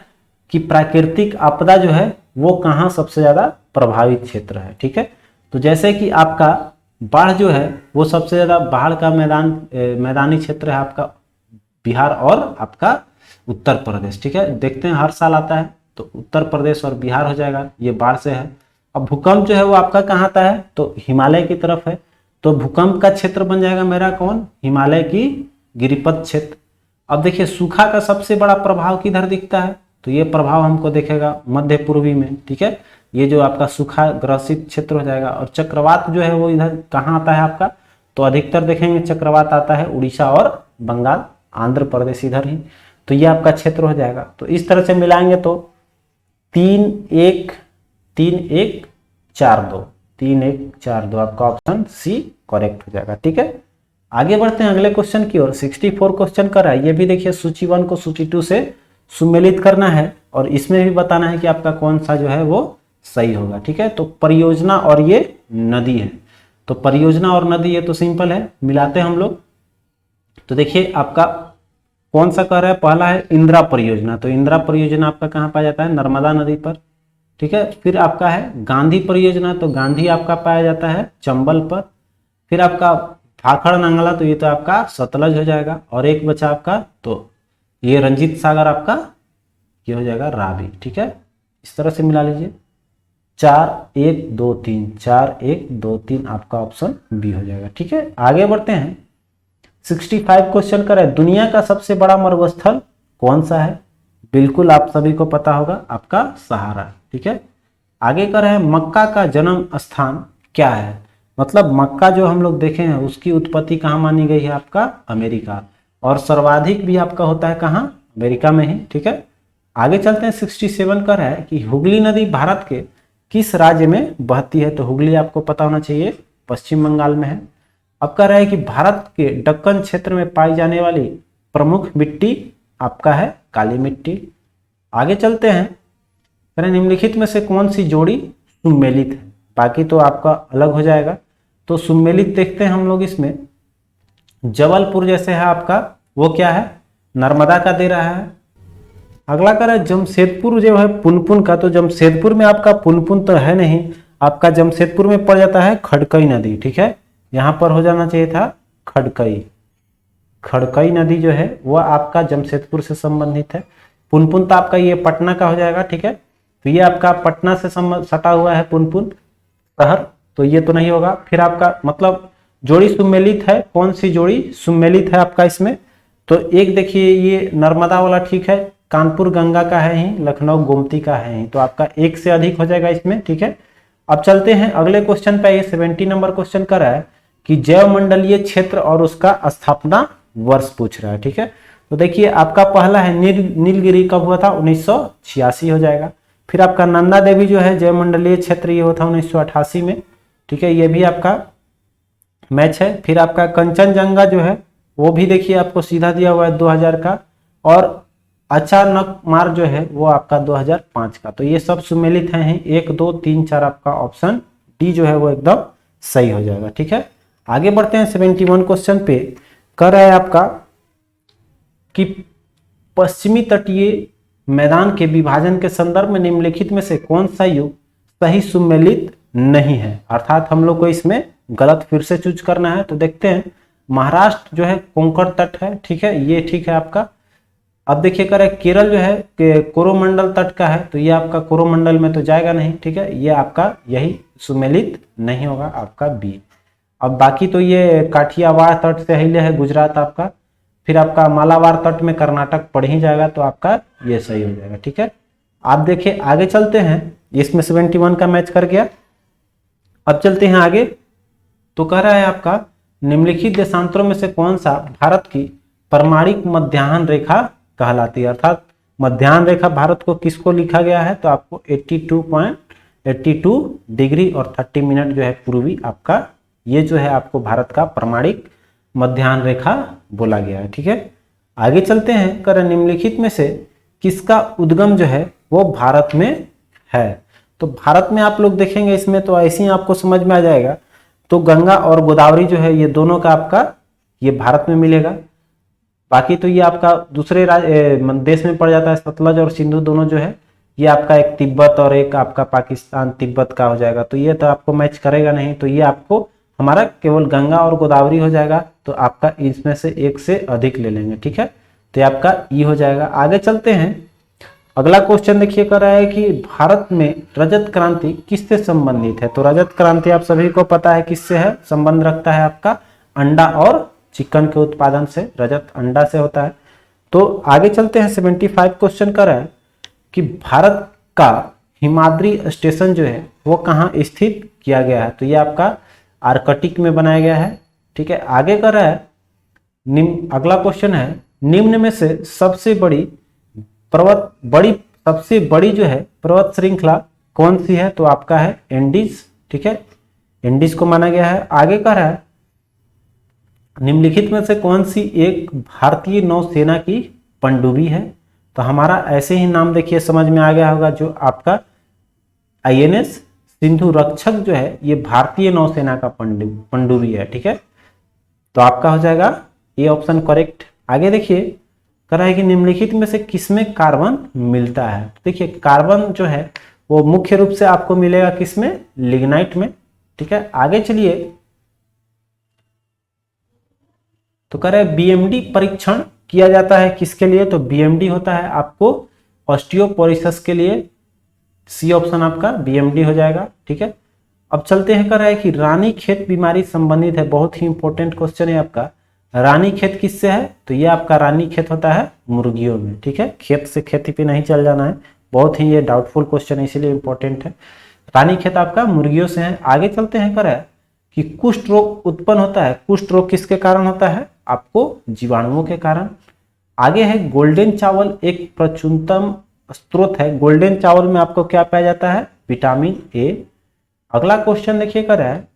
कि प्राकृतिक आपदा जो है वो कहाँ सबसे ज्यादा प्रभावित क्षेत्र है। ठीक है, तो जैसे कि आपका बाढ़ जो है वो सबसे ज्यादा बाढ़ का मैदानी क्षेत्र है आपका बिहार और आपका उत्तर प्रदेश। ठीक है, देखते हैं हर साल आता है, तो उत्तर प्रदेश और बिहार हो जाएगा, ये बाढ़ से है। अब भूकंप जो है वो आपका कहाँ आता है, तो हिमालय की तरफ है, तो भूकंप का क्षेत्र बन जाएगा मेरा कौन, हिमालय की गिरिपथ क्षेत्र। अब देखिए सूखा का सबसे बड़ा प्रभाव किधर दिखता है, तो ये प्रभाव हमको देखेगा मध्य पूर्वी में। ठीक है, ये जो आपका सूखा ग्रसित क्षेत्र हो जाएगा। और चक्रवात जो है वो इधर कहाँ आता है आपका, तो अधिकतर देखेंगे चक्रवात आता है उड़ीसा और बंगाल, आंध्र प्रदेश इधर ही, तो ये आपका क्षेत्र हो जाएगा। तो इस तरह से मिलाएंगे तो 3-1-4-2 आपका ऑप्शन सी करेक्ट हो जाएगा। ठीक है, आगे बढ़ते हैं अगले क्वेश्चन की ओर। 64 क्वेश्चन कर रहा है, ये भी देखिए सूची 1 को सूची 2 से सुमेलित करना है, और इसमें भी बताना है कि आपका कौन सा जो है वो सही होगा। ठीक है, तो परियोजना और ये नदी है, तो परियोजना और नदी ये तो सिंपल है, मिलाते हैं हम लोग। तो देखिए आपका कौन सा कह रहा है, पहला है इंदिरा परियोजना, तो इंदिरा परियोजना आपका कहाँ पाया जाता है, नर्मदा नदी पर। ठीक है, फिर आपका है गांधी परियोजना, तो गांधी आपका पाया जाता है चंबल पर। फिर आपका भाखड़ नांगला, तो ये तो आपका सतलज हो जाएगा। और एक बचा आपका, तो ये रंजीत सागर आपका ये हो जाएगा रावी। ठीक है, इस तरह से मिला लीजिए, 4-1-2-3 आपका ऑप्शन बी हो जाएगा। ठीक है, आगे बढ़ते हैं 65 क्वेश्चन कर है, दुनिया का सबसे बड़ा मरुस्थल कौन सा है, बिल्कुल आप सभी को पता होगा, आपका सहारा। ठीक है, आगे कर है मक्का का जन्म स्थान क्या है, मतलब मक्का जो हम लोग देखे हैं उसकी उत्पत्ति कहाँ मानी गई है, आपका अमेरिका, और सर्वाधिक भी आपका होता है कहाँ, अमेरिका में ही। ठीक है, आगे चलते हैं 67 कर है कि हुगली नदी भारत के किस राज्य में बहती है, तो हुगली आपको पता होना चाहिए पश्चिम बंगाल में है। अब कह रहा है कि भारत के दक्कन क्षेत्र में पाई जाने वाली प्रमुख मिट्टी आपका है काली मिट्टी। आगे चलते हैं, कह रहे निम्नलिखित में से कौन सी जोड़ी सुमेलित है, बाकी तो आपका अलग हो जाएगा। तो सुमेलित देखते हैं हम लोग, इसमें जबलपुर जैसे है आपका वो क्या है, नर्मदा का दे रहा है। अगला कह रहा है जमशेदपुर जो है पुनपुन का, तो जमशेदपुर में आपका पुनपुन तो है नहीं, आपका जमशेदपुर में पड़ जाता है खड़कई नदी। ठीक है, यहां पर हो जाना चाहिए था खड़कई, खड़कई नदी जो है वह आपका जमशेदपुर से संबंधित है। पुनपुन तो आपका ये पटना का हो जाएगा। ठीक है, तो ये आपका पटना से सटा हुआ है पुनपुन शहर, तो ये तो नहीं होगा। फिर आपका मतलब जोड़ी सुमेलित है, कौन सी जोड़ी सुमेलित है आपका इसमें, तो एक देखिए ये नर्मदा वाला ठीक है, कानपुर गंगा का है ही, लखनऊ गोमती का है ही, तो आपका एक से अधिक हो जाएगा इसमें। ठीक है, अब चलते हैं अगले क्वेश्चन पे। ये 70 नंबर क्वेश्चन कर रहा है कि जैव मंडलीय क्षेत्र और उसका स्थापना वर्ष पूछ रहा है। ठीक है, तो देखिए आपका पहला है नीलगिरी कब हुआ था, 1986 हो जाएगा। फिर आपका नंदा देवी जो है जैव मंडलीय क्षेत्र ये हुआ था 1988 में। ठीक है, ये भी आपका मैच है। फिर आपका कंचनजंगा जो है वो भी देखिए आपको सीधा दिया हुआ है 2000 का। और अचानक मार जो है वो आपका 2005 का। तो ये सब सुमेलित हैं 1 2 3 4, आपका ऑप्शन डी जो है वो एकदम सही हो जाएगा। ठीक है, आगे बढ़ते हैं 71 क्वेश्चन पे। कर रहा है आपका कि पश्चिमी तटीय मैदान के विभाजन के संदर्भ में निम्नलिखित में से कौन सा युग सही सुमेलित नहीं है, अर्थात हम लोग को इसमें गलत फिर से चूज करना है। तो देखते हैं, महाराष्ट्र जो है कोंकण तट है, ठीक है, ये ठीक है आपका। अब देखिए कर केरल जो है कोरोमंडल तट का है, तो ये आपका कोरोमंडल में तो जाएगा नहीं, ठीक है, ये आपका यही सुमेलित नहीं होगा, आपका बी। अब बाकी तो ये काठियावाड़ तट से हिले है गुजरात आपका, फिर आपका मालाबार तट में कर्नाटक पड़ ही जाएगा, तो आपका ये सही हो जाएगा। ठीक है, आप देखिए आगे चलते हैं, इसमें 71 का मैच कर गया। अब चलते हैं आगे, तो कह रहा है आपका निम्नलिखित देशांतरों में से कौन सा भारत की परमाणिक मध्याह्न रेखा कहलाती है, अर्थात मध्याह्न रेखा भारत को किसको लिखा गया है, तो आपको 82.82 डिग्री और 30 मिनट जो है पूर्वी, आपका ये जो है आपको भारत का परमाणिक मध्याह्न रेखा बोला गया है। ठीक है, आगे चलते हैं, कर निम्नलिखित में से किसका उद्गम जो है वो भारत में है। तो भारत में आप लोग देखेंगे इसमें तो ऐसे ही आपको समझ में आ जाएगा, तो गंगा और गोदावरी जो है ये दोनों का आपका ये भारत में मिलेगा। बाकी तो ये आपका दूसरे देश में पड़ जाता है, सतलज और सिंधु दोनों जो है ये आपका एक तिब्बत और एक आपका पाकिस्तान तिब्बत का हो जाएगा, तो ये तो आपको मैच करेगा नहीं, तो ये आपको हमारा केवल गंगा और गोदावरी हो जाएगा, तो आपका इसमें से एक से अधिक ले लेंगे। ठीक है, तो आपका ई हो जाएगा। आगे चलते हैं, अगला क्वेश्चन देखिए कर रहा है कि भारत में रजत क्रांति किससे संबंधित है। तो रजत क्रांति आप सभी को पता है किससे है, संबंध रखता है आपका अंडा और चिकन के उत्पादन से, रजत अंडा से होता है। तो आगे चलते हैं, 75 क्वेश्चन कर रहा है कि भारत का हिमाद्री स्टेशन जो है वो कहाँ स्थित किया गया है, तो ये आपका आर्कटिक में बनाया गया है। ठीक है, आगे कर रहा है अगला क्वेश्चन है, निम्न में से सबसे बड़ी सबसे बड़ी जो है पर्वत श्रृंखला कौन सी है, तो आपका है एंडीज। ठीक है, एंडीज को माना गया है। आगे कह रहा है निम्नलिखित में से कौन सी एक भारतीय नौसेना की पनडुब्बी है, तो हमारा ऐसे ही नाम देखिए समझ में आ गया होगा, जो आपका INS सिंधु रक्षक जो है ये भारतीय नौसेना का पनडुब्बी है। ठीक है, तो आपका हो जाएगा ये ऑप्शन करेक्ट। आगे देखिए कह रहा है कि निम्नलिखित में से किसमें कार्बन मिलता है। देखिए कार्बन जो है वो मुख्य रूप से आपको मिलेगा किसमें, लिग्नाइट में। ठीक है, आगे चलिए, तो कह रहे हैं BMD परीक्षण किया जाता है किसके लिए, तो BMD होता है आपको ऑस्टियोपोरोसिस के लिए, सी ऑप्शन आपका BMD हो जाएगा। ठीक है, अब चलते हैं, कह रहा है कि रानीखेत बीमारी संबंधित है, बहुत ही इंपॉर्टेंट क्वेश्चन है आपका, रानीखेत किससे है, तो ये आपका रानीखेत होता है मुर्गियों में। ठीक है, खेत से खेती पे नहीं चल जाना है, बहुत ही ये डाउटफुल क्वेश्चन है इसीलिए इंपॉर्टेंट है। रानीखेत आपका मुर्गियों से है। आगे चलते हैं, कह रहा है कि कुष्ठ रोग उत्पन्न होता है, कुष्ठ रोग किसके कारण होता है, आपको जीवाणुओं के कारण। आगे है गोल्डन चावल एक प्रचुनतम स्रोत है, गोल्डन चावल में आपको क्या पाया जाता है, विटामिन ए। अगला क्वेश्चन देखिए कर रहा है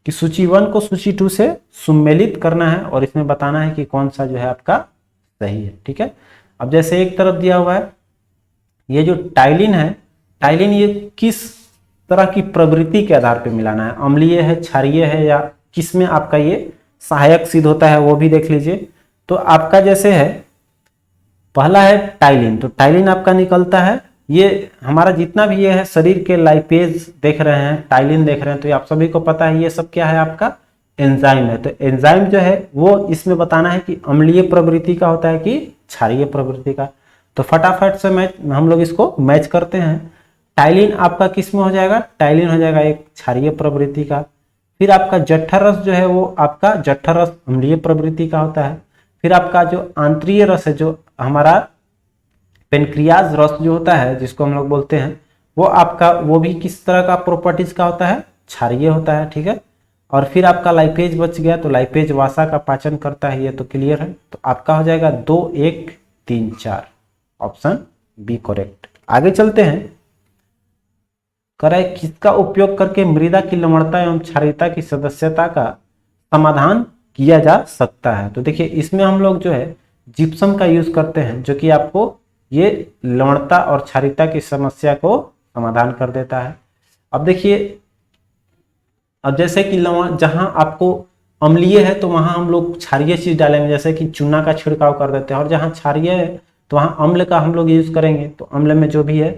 कि सूची 1 को सूची 2 से सुमेलित करना है और इसमें बताना है कि कौन सा जो है आपका सही है। ठीक है, अब जैसे एक तरफ दिया हुआ है ये जो टाइलिन है, टाइलिन ये किस तरह की प्रवृत्ति के आधार पर मिलाना है, अम्लीय है, क्षारीय है, या किस में आपका ये सहायक सिद्ध होता है, वो भी देख लीजिए। तो आपका जैसे है पहला है टाइलिन, तो टाइलिन आपका निकलता है, ये हमारा जितना भी ये है शरीर के लाइपेज देख रहे हैं, टाइलिन देख रहे हैं, तो ये आप सभी को पता है ये सब क्या है, आपका एंजाइम है। तो एंजाइम जो है वो इसमें बताना है कि अम्लीय प्रवृत्ति का होता है कि क्षारीय प्रवृत्ति का। तो फटाफट से हम लोग इसको मैच करते हैं। टाइलिन आपका किस में हो जाएगा, टाइलिन हो जाएगा एक क्षारीय प्रवृत्ति का। फिर आपका जठर रस जो है वो आपका जठर रस अम्लीय प्रवृत्ति का होता है। फिर आपका जो आंतरीय रस है, जो हमारा पेनक्रियाज रस जो होता है जिसको हम लोग बोलते हैं, वो आपका वो भी किस तरह का प्रॉपर्टीज का होता है, क्षारीय होता है। ठीक है, और फिर आपका लाइपेज बच गया, तो लाइपेज वासा का पाचन करता है, ये तो क्लियर है। तो आपका हो जाएगा 2 1 3 4, ऑप्शन बी करेक्ट। आगे चलते हैं, कह रहा है किसका उपयोग करके मृदा की लवणता एवं क्षारीयता की सदस्यता का समाधान किया जा सकता है। तो देखिए इसमें हम लोग जो है जिप्सम का यूज करते हैं, जो कि आपको ये लवणता और क्षारीयता की समस्या को समाधान कर देता है। अब देखिए, अब जैसे कि लवण जहां आपको अम्लीय है तो वहां हम लोग क्षारीय चीज डालेंगे, जैसे कि चूना का छिड़काव कर देते हैं, और जहां क्षारीय है तो वहां अम्ल का हम लोग यूज करेंगे। तो अम्ल में जो भी है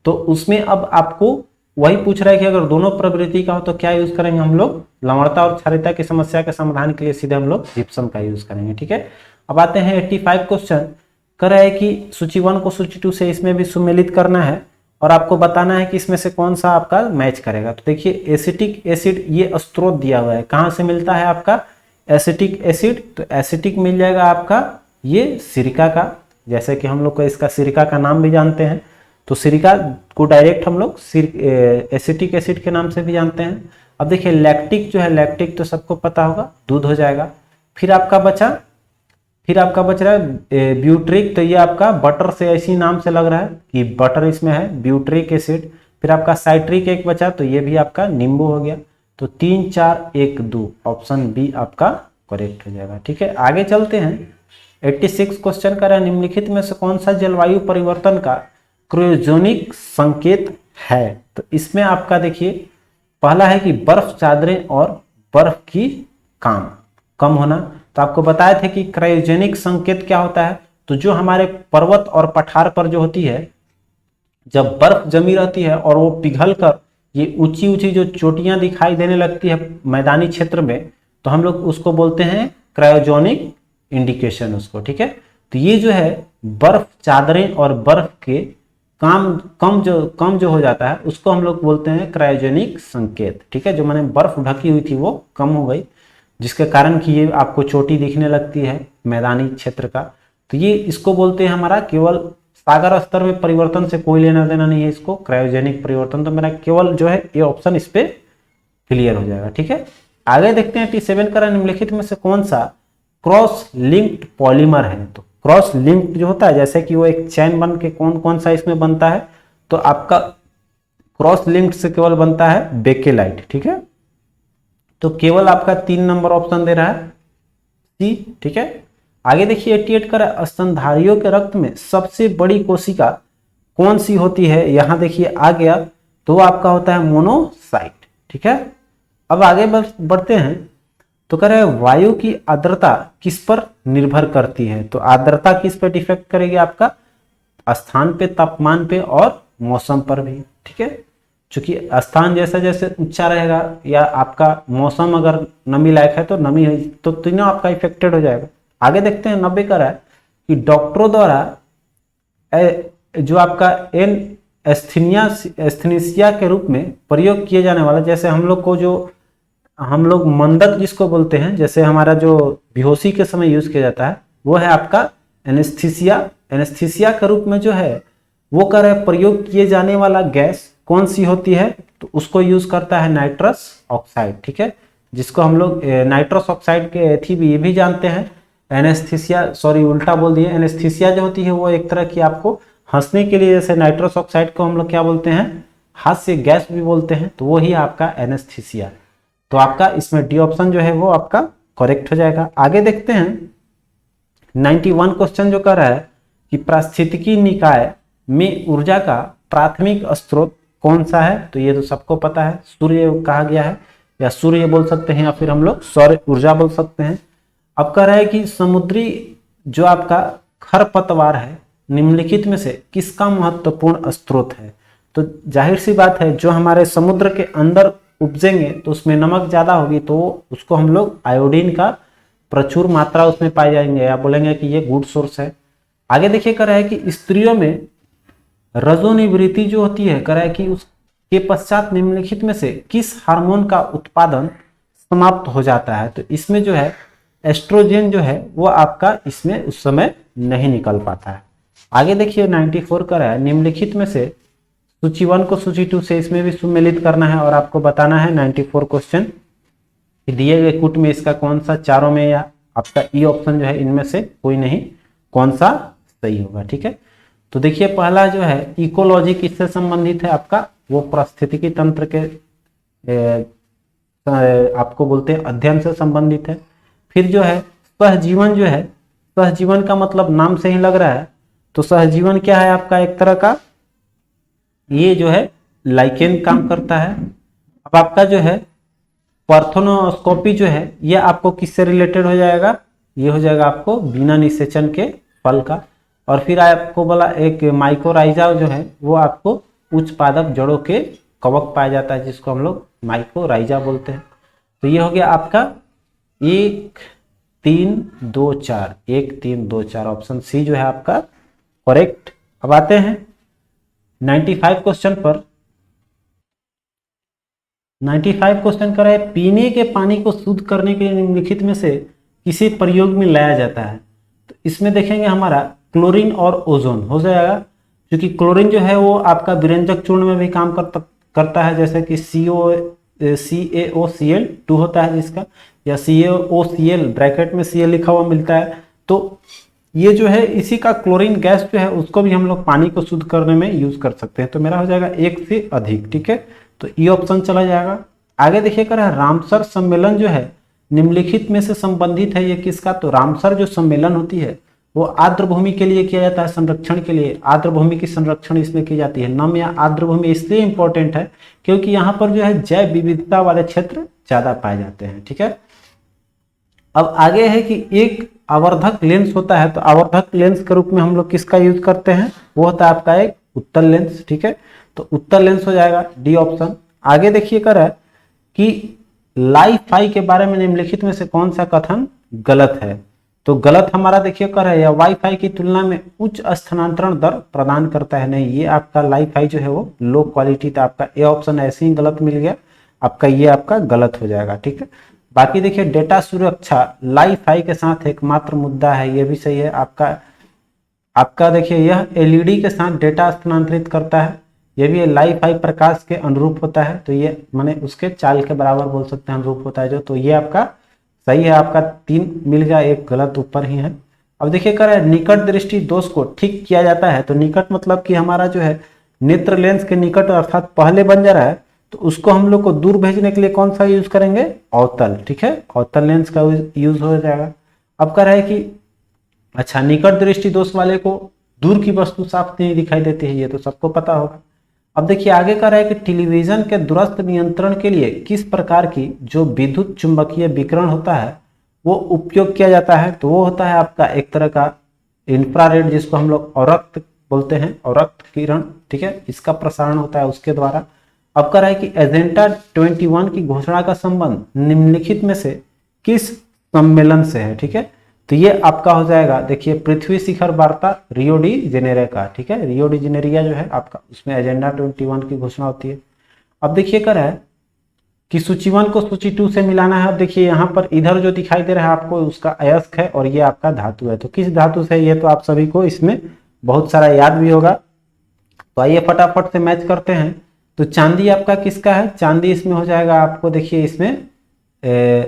तो उसमें अब आपको वही पूछ रहा है कि अगर दोनों प्रवृत्ति का हो तो क्या यूज करेंगे हम लोग, लवणता और क्षारीयता की समस्या के समाधान के लिए सीधे हम लोग जिप्सम का यूज करेंगे। ठीक है, अब आते हैं 85 क्वेश्चन। कर रहा है कि सूची 1 को सूची 2 से इसमें भी सुमेलित करना है और आपको बताना है कि इसमें से कौन सा आपका मैच करेगा। तो देखिए, एसिटिक एसिड ये स्रोत दिया हुआ है, कहाँ से मिलता है आपका एसिटिक एसिड, तो एसिटिक मिल जाएगा आपका ये सिरका का, जैसे कि हम लोग को इसका सिरका का नाम भी जानते हैं, तो सिरका को डायरेक्ट हम लोग एसिटिक एसिड के नाम से भी जानते हैं। अब देखिए लैक्टिक जो है, लैक्टिक तो सबको पता होगा, दूध हो जाएगा। फिर आपका बच रहा है ब्यूट्रिक, तो ये आपका बटर से ऐसी नाम से लग रहा है कि बटर इसमें है, ब्यूट्रिक एसिड। फिर आपका साइट्रिक एक बचा, तो ये भी आपका नींबू हो गया। तो 3 4 1 2 ऑप्शन बी आपका करेक्ट हो जाएगा। ठीक है, आगे चलते हैं। 86 क्वेश्चन का है, निम्नलिखित में से कौन सा जलवायु परिवर्तन का क्रायोजेनिक संकेत है। तो इसमें आपका देखिए पहला है कि बर्फ चादरें और बर्फ की कम होना। तो आपको बताए थे कि क्रायोजेनिक संकेत क्या होता है, तो जो हमारे पर्वत और पठार पर जो होती है, जब बर्फ जमी रहती है और वो पिघल कर ये ऊंची ऊंची जो चोटियां दिखाई देने लगती है मैदानी क्षेत्र में, तो हम लोग उसको बोलते हैं क्रायोजेनिक इंडिकेशन उसको। ठीक है, तो ये जो है बर्फ चादरें और बर्फ के कम जो हो जाता है उसको हम लोग बोलते हैं क्रायोजेनिक संकेत। ठीक है, जो मैंने बर्फ ढकी हुई थी वो कम हो गई, जिसके कारण कि ये आपको चोटी दिखने लगती है मैदानी क्षेत्र का, तो ये इसको बोलते हैं हमारा केवल सागर स्तर में परिवर्तन से कोई लेना देना नहीं है इसको, क्रायोजेनिक परिवर्तन। तो मेरा केवल जो है ये ऑप्शन इस पे क्लियर हो जाएगा। ठीक है, आगे देखते हैं 87 का निम्नलिखित में से कौन सा क्रॉस लिंक्ड पॉलीमर है। तो क्रॉस लिंक्ड जो होता है, जैसे कि वो एक चैन बन के कौन सा इसमें बनता है, तो आपका क्रॉस लिंक्ड से केवल बनता है बेकेलाइट। ठीक है, तो केवल आपका 3 नंबर ऑप्शन दे रहा है सी। ठीक है, आगे देखिए 88 का स्तनधारियों के रक्त में सबसे बड़ी कोशिका कौन सी होती है। यहां देखिए आ गया, तो आपका होता है मोनोसाइट। ठीक है, अब आगे बढ़ते हैं। तो कह रहे हैं वायु की आर्द्रता किस पर निर्भर करती है। तो आर्द्रता किस पर डिफेक्ट करेगी, आपका स्थान पे, तापमान पे और मौसम पर भी। ठीक है, चूंकि स्थान जैसे जैसे ऊंचा रहेगा या आपका मौसम अगर नमी लायक है तो नमी है, तो तीनों आपका इफेक्टेड हो जाएगा। आगे देखते हैं 90 का है कि डॉक्टरों द्वारा जो आपका एस्थीनिया के रूप में प्रयोग किए जाने वाला, जैसे हम लोग मंदक जिसको बोलते हैं, जैसे हमारा जो बेहोशी के समय यूज किया जाता है वो है आपका एनेस्थीसिया के रूप में जो है वो कर रहे प्रयोग किए जाने वाला गैस कौन सी होती है, तो उसको यूज करता है नाइट्रस ऑक्साइड। ठीक है, जिसको हम लोग नाइट्रस ऑक्साइड के थी भी ये भी जानते हैं एनेस्थीसिया, सॉरी उल्टा बोल दिए, एनेस्थीसिया जो होती है वो एक तरह की आपको हंसने के लिए, जैसे नाइट्रस ऑक्साइड को हम लोग क्या बोलते हैं, हास्य गैस भी बोलते हैं, तो वो ही आपका एनेस्थीसिया। तो आपका इसमें डी ऑप्शन जो है वो आपका करेक्ट हो जाएगा। आगे देखते हैं 91 क्वेश्चन जो कर रहा है कि पारिस्थितिकी निकाय में ऊर्जा का प्राथमिक स्रोत कौन सा है। तो ये तो सबको पता है, सूर्य कहा गया है, या सूर्य बोल सकते हैं या फिर हम लोग सौर ऊर्जा बोल सकते हैं। अब कह रहा है कि समुद्री जो आपका खरपतवार है निम्नलिखित में से किसका महत्वपूर्ण स्रोत है। तो जाहिर सी बात है जो हमारे समुद्र के अंदर उपजेंगे तो उसमें नमक ज्यादा होगी, तो उसको हम लोग आयोडीन का प्रचुर मात्रा उसमें पाई जाएंगे, या बोलेंगे कि ये गुड सोर्स है। आगे देखिए कह रहा है कि स्त्रियों में रजोनिवृत्ति जो होती है, कह रहा है कि उसके पश्चात निम्नलिखित में से किस हार्मोन का उत्पादन समाप्त हो जाता है। तो इसमें जो है एस्ट्रोजन जो है वो आपका इसमें उस समय नहीं निकल पाता है। आगे देखिए 94 का है, निम्नलिखित में से सूची 1 को सूची 2 से इसमें भी सुमेलित करना है और आपको बताना है 94 क्वेश्चन दिए गए कूट में इसका कौन सा चारों में या आपका ई ऑप्शन जो है इनमें से कोई नहीं, कौन सा सही होगा। ठीक है, तो देखिए पहला जो है इकोलॉजी किससे संबंधित है, आपका वो पारिस्थितिकी तंत्र के आपको बोलते हैं अध्ययन से संबंधित है। फिर जो है सहजीवन जो है सहजीवन का मतलब नाम से ही लग रहा है, तो सहजीवन क्या है आपका, एक तरह का ये जो है लाइकेन काम करता है। अब आपका जो है पार्थेनोस्कोपी जो है ये आपको किससे रिलेटेड हो जाएगा, ये हो जाएगा आपको बिना निषेचन के फल का। और फिर आपको बोला एक माइकोराइजा जो है वो आपको उच्च पादप जड़ों के कवक पाया जाता है, जिसको हम लोग माइकोराइजा बोलते हैं। तो ये हो गया आपका 1 3 2 4, 1 3 2 4, ऑप्शन सी जो है आपका करेक्ट। अब आते हैं 95 क्वेश्चन पर। 95 क्वेश्चन कर रहा है, पीने के पानी को शुद्ध करने के लिए निम्नलिखित में से किसी प्रयोग में लाया जाता है। तो इसमें देखेंगे हमारा क्लोरीन और ओजोन हो जाएगा, क्योंकि क्लोरीन जो है वो आपका विरंजक चूर्ण में भी काम करता है, जैसे कि CaOCl2 होता है जिसका, या CaOCl ब्रैकेट में Cl लिखा हुआ मिलता है। तो ये जो है इसी का क्लोरीन गैस जो है उसको भी हम लोग पानी को शुद्ध करने में यूज कर सकते हैं। तो मेरा हो जाएगा 1 से अधिक, ठीक है, तो ये ऑप्शन चला जाएगा। आगे देखिए कर रामसर सम्मेलन जो है निम्नलिखित में से संबंधित है, ये किसका, तो रामसर जो सम्मेलन होती है वो आर्द्र भूमि के लिए किया जाता है, संरक्षण के लिए, आर्द्र भूमि की संरक्षण इसमें की जाती है। नाम या आर्द्र भूमि इसलिए इंपॉर्टेंट है क्योंकि यहाँ पर जो है जैव विविधता वाले क्षेत्र ज्यादा पाए जाते हैं, ठीक है। अब आगे है कि एक आवर्धक लेंस होता है, तो आवर्धक लेंस के रूप में हम लोग किसका यूज करते हैं, वो होता है आपका एक उत्तल लेंस, ठीक है, तो उत्तल लेंस हो जाएगा डी ऑप्शन। आगे देखिए कर है कि लाइफाई के बारे में निम्नलिखित में से कौन सा कथन गलत है। तो गलत हमारा देखिए कर है, या वाईफाई की तुलना में उच्च स्थानांतरण दर प्रदान करता है, नहीं, ये आपका लाइफाई जो है वो लो क्वालिटी था। आपका ए ऑप्शन ऐसे ही गलत मिल गया आपका, ये आपका गलत हो जाएगा, ठीक है। बाकी देखिए डेटा सुरक्षा लाइफाई के साथ एकमात्र मुद्दा है, ये भी सही है आपका देखिए यह एलईडी के साथ डेटा स्थानांतरित करता है, ये भी लाइफाई प्रकाश के अनुरूप होता है, तो ये माने उसके चाल के बराबर बोल सकते हैं, अनुरूप होता है जो, तो ये आपका सही है, आपका 3 मिल गया, एक गलत ऊपर ही है। अब देखिए कर है निकट दृष्टि दोष को ठीक किया जाता है, तो निकट मतलब कि हमारा जो है नेत्र लेंस के निकट अर्थात पहले बन जा रहा है, तो उसको हम लोग को दूर भेजने के लिए कौन सा यूज करेंगे, अवतल, ठीक है, अवतल लेंस का यूज हो जाएगा। अब कह रहा है कि अच्छा निकट दृष्टि दोष वाले को दूर की वस्तु साफ नहीं दिखाई देती है, ये तो सबको पता होगा। अब देखिए आगे कह रहा है कि टेलीविजन के दूरस्थ नियंत्रण के लिए किस प्रकार की जो विद्युत चुंबकीय विकिरण होता है वो उपयोग किया जाता है, तो वो होता है आपका एक तरह का इंफ्रारेड, जिसको हम लोग औरक्त बोलते हैं, औरक्त किरण, ठीक है, इसका प्रसारण होता है उसके द्वारा। अब कह रहा है कि एजेंडा 21 की घोषणा का संबंध निम्नलिखित में से किस सम्मेलन से है, ठीक है, तो ये आपका हो जाएगा देखिए पृथ्वी शिखर वार्ता रियो डी जेनेरो का, ठीक है, रियो डी जेनेरिया जो है आपका, उसमें एजेंडा 21 की घोषणा होती है। अब देखिए कर है कि सूची 1 को सूची 2 से मिलाना है। अब देखिए यहाँ पर इधर जो दिखाई दे रहा है आपको उसका अयस्क है और ये आपका धातु है, तो किस धातु से, ये तो आप सभी को इसमें बहुत सारा याद भी होगा, तो आइए फटाफट से मैच करते हैं। तो चांदी आपका किसका है, चांदी इसमें हो जाएगा आपको देखिए इसमें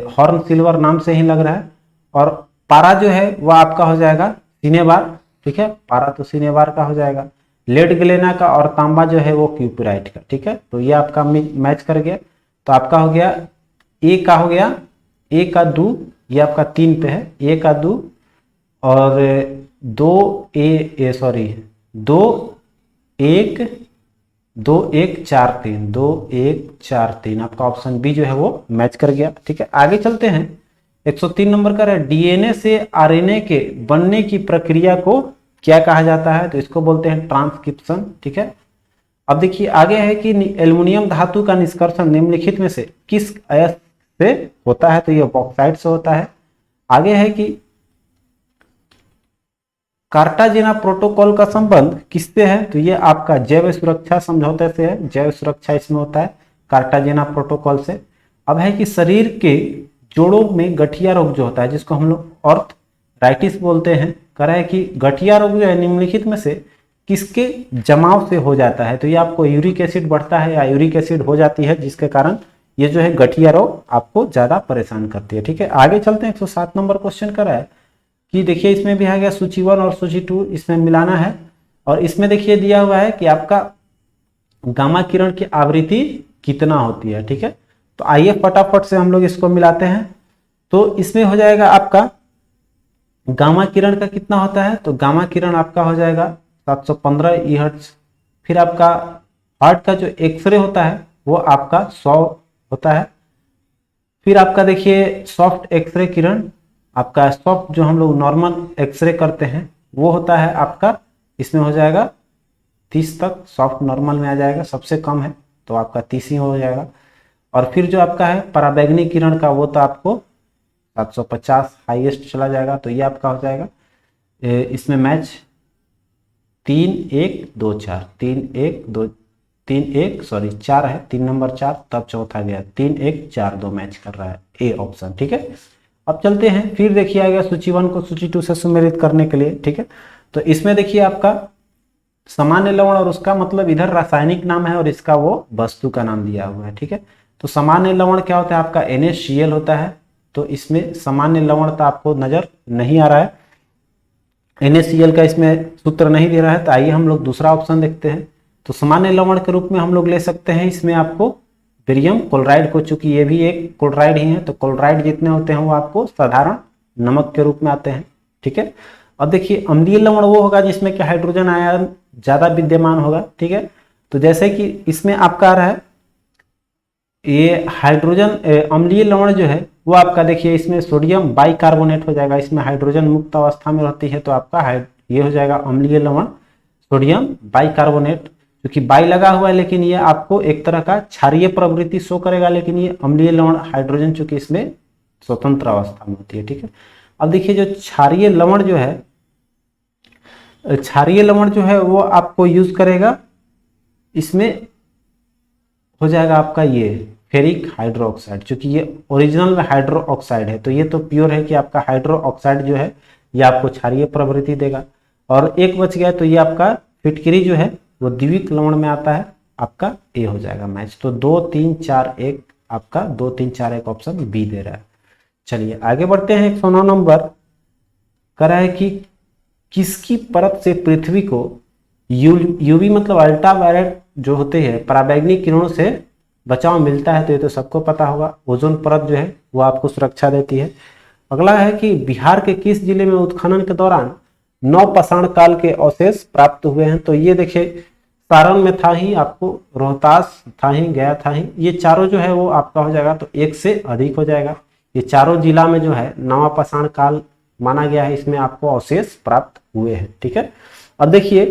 हॉर्न सिल्वर नाम से ही लग रहा है, और पारा जो है वह आपका हो जाएगा सिनेबार, ठीक है, पारा तो सिनेबार का हो जाएगा, लेड ग्लेना का, और तांबा जो है वो क्यूपराइट का, ठीक है, तो ये आपका मैच कर गया। तो आपका हो गया ए का हो गया, ए का 2, ये आपका 3 पे है, ए का 2 और 2 1 4 3, 2 1 4 3, आपका ऑप्शन बी जो है वो मैच कर गया, ठीक है। आगे चलते हैं 103 नंबर का है डीएनए से आरएनए के बनने की प्रक्रिया को क्या कहा जाता है, तो इसको बोलते हैं ट्रांसक्रिप्शन, ठीक है। अब देखिए आगे है कि एल्युमिनियम धातु का निष्कर्षण निम्नलिखित में से किस अयस्क से होता है, तो ये बॉक्साइट से होता है। आगे है कि कार्टाजेना प्रोटोकॉल का संबंध किससे है, तो ये आपका जैव सुरक्षा समझौते से है, जैव सुरक्षा इसमें होता है कार्टाजेना प्रोटोकॉल से। अब है कि शरीर के जोड़ों में गठिया रोग जो होता है जिसको हम लोग आर्थराइटिस बोलते हैं, कह रहा है कि गठिया रोग जो है निम्नलिखित में से किसके जमाव से हो जाता है, तो ये आपको यूरिक एसिड बढ़ता है या यूरिक एसिड हो जाती है, जिसके कारण ये जो है गठिया रोग आपको ज्यादा परेशान करती है, ठीक है। आगे चलते हैं 107 नंबर क्वेश्चन कर रहा है कि देखिए इसमें भी आ गया सूची 1 और सूची 2 इसमें मिलाना है, और इसमें देखिए दिया हुआ है कि आपका गामा किरण की आवृत्ति कितना होती है, ठीक है। तो आइए फटाफट से हम लोग इसको मिलाते हैं। तो इसमें हो जाएगा आपका गामा किरण का कितना होता है, तो गामा किरण आपका हो जाएगा 715 ईहर्ट्ज। फिर आपका हार्ट का जो एक्सरे होता है वो आपका 100 होता है। फिर आपका देखिए सॉफ्ट एक्सरे किरण, आपका सॉफ्ट जो हम लोग नॉर्मल एक्सरे करते हैं वो होता है आपका, इसमें हो जाएगा 30 तक, सॉफ्ट नॉर्मल में आ जाएगा, सबसे कम है तो आपका 30 ही हो जाएगा। और फिर जो आपका है पराबैंगनी किरण का वो तो आपको 750 हाईएस्ट चला जाएगा, तो ये आपका हो जाएगा इसमें मैच 3 1 2 4, 4 है, 3 नंबर 4, तब चौथा गया 3 1 4 2 मैच कर रहा है, ए ऑप्शन। ठीक है, अब चलते हैं, फिर देखिए आएगा सूची 1 को सूची 2 से सुमेलित करने के लिए। ठीक है, तो इसमें देखिए आपका सामान्य लवण और उसका मतलब इधर रासायनिक नाम है और इसका वो वस्तु का नाम दिया हुआ है। ठीक है, तो सामान्य लवण क्या होता है आपका NaCl होता है, तो इसमें सामान्य लवण तो आपको नजर नहीं आ रहा है, NaCl का इसमें सूत्र नहीं दे रहा है, तो आइए हम लोग दूसरा ऑप्शन देखते हैं। तो सामान्य लवण के रूप में हम लोग ले सकते हैं इसमें आपको बेरियम क्लोराइड को, चूंकि ये भी एक क्लोराइड ही है, तो क्लोराइड जितने होते हैं वो आपको साधारण नमक के रूप में आते हैं। ठीक है, अब देखिए अम्लीय लवण वो होगा जिसमें कि हाइड्रोजन आयन ज्यादा विद्यमान होगा। ठीक है, तो जैसे कि इसमें आपका आ रहा है ये हाइड्रोजन अम्लीय लवण जो है वो आपका देखिए इसमें सोडियम बाइकार्बोनेट हो जाएगा, इसमें हाइड्रोजन मुक्त अवस्था में रहती है, तो आपका ये हो जाएगा अम्लीय लवण सोडियम बाइकार्बोनेट, क्योंकि बाई लगा हुआ है लेकिन ये आपको एक तरह का क्षारीय प्रवृत्ति शो करेगा, लेकिन ये अम्लीय लवण हाइड्रोजन चूंकि इसमें स्वतंत्र अवस्था में होती है। ठीक है, अब देखिए जो क्षारीय लवण जो है, क्षारीय लवण जो है वो आपको यूज करेगा, इसमें हो जाएगा आपका ये फेरिक हाइड्रोक्साइड, क्योंकि ये ओरिजिनल में हाइड्रो ऑक्साइड है, तो ये तो प्योर है कि आपका हाइड्रो ऑक्साइड जो है ये आपको क्षारीय प्रवृत्ति देगा। और एक बच गया, तो ये आपका फिटकरी जो है वो द्विक लवण में आता है, आपका ए हो जाएगा मैच। तो 2 3 4 1 आपका 2 3 4 1 ऑप्शन बी दे रहा है। चलिए आगे बढ़ते हैं। 109 नंबर कह रहा है कि किसकी परत से पृथ्वी को यूवी मतलब अल्ट्रावायलेट जो होते हैं पराबैंगनी किरणों से बचाव मिलता है, तो ये तो सबको पता होगा, ओजोन परत जो है वो आपको सुरक्षा देती है। अगला है कि बिहार के किस जिले में उत्खनन के दौरान नवपाषाण काल के अवशेष प्राप्त हुए हैं, तो ये देखिए सारण में था ही, आपको रोहतास था ही, गया था ही, ये चारों जो है वो आपका हो जाएगा, तो एक से अधिक हो जाएगा। ये चारों जिला में जो है नवापाषाण काल माना गया है, इसमें आपको अवशेष प्राप्त हुए हैं। ठीक है, अब देखिए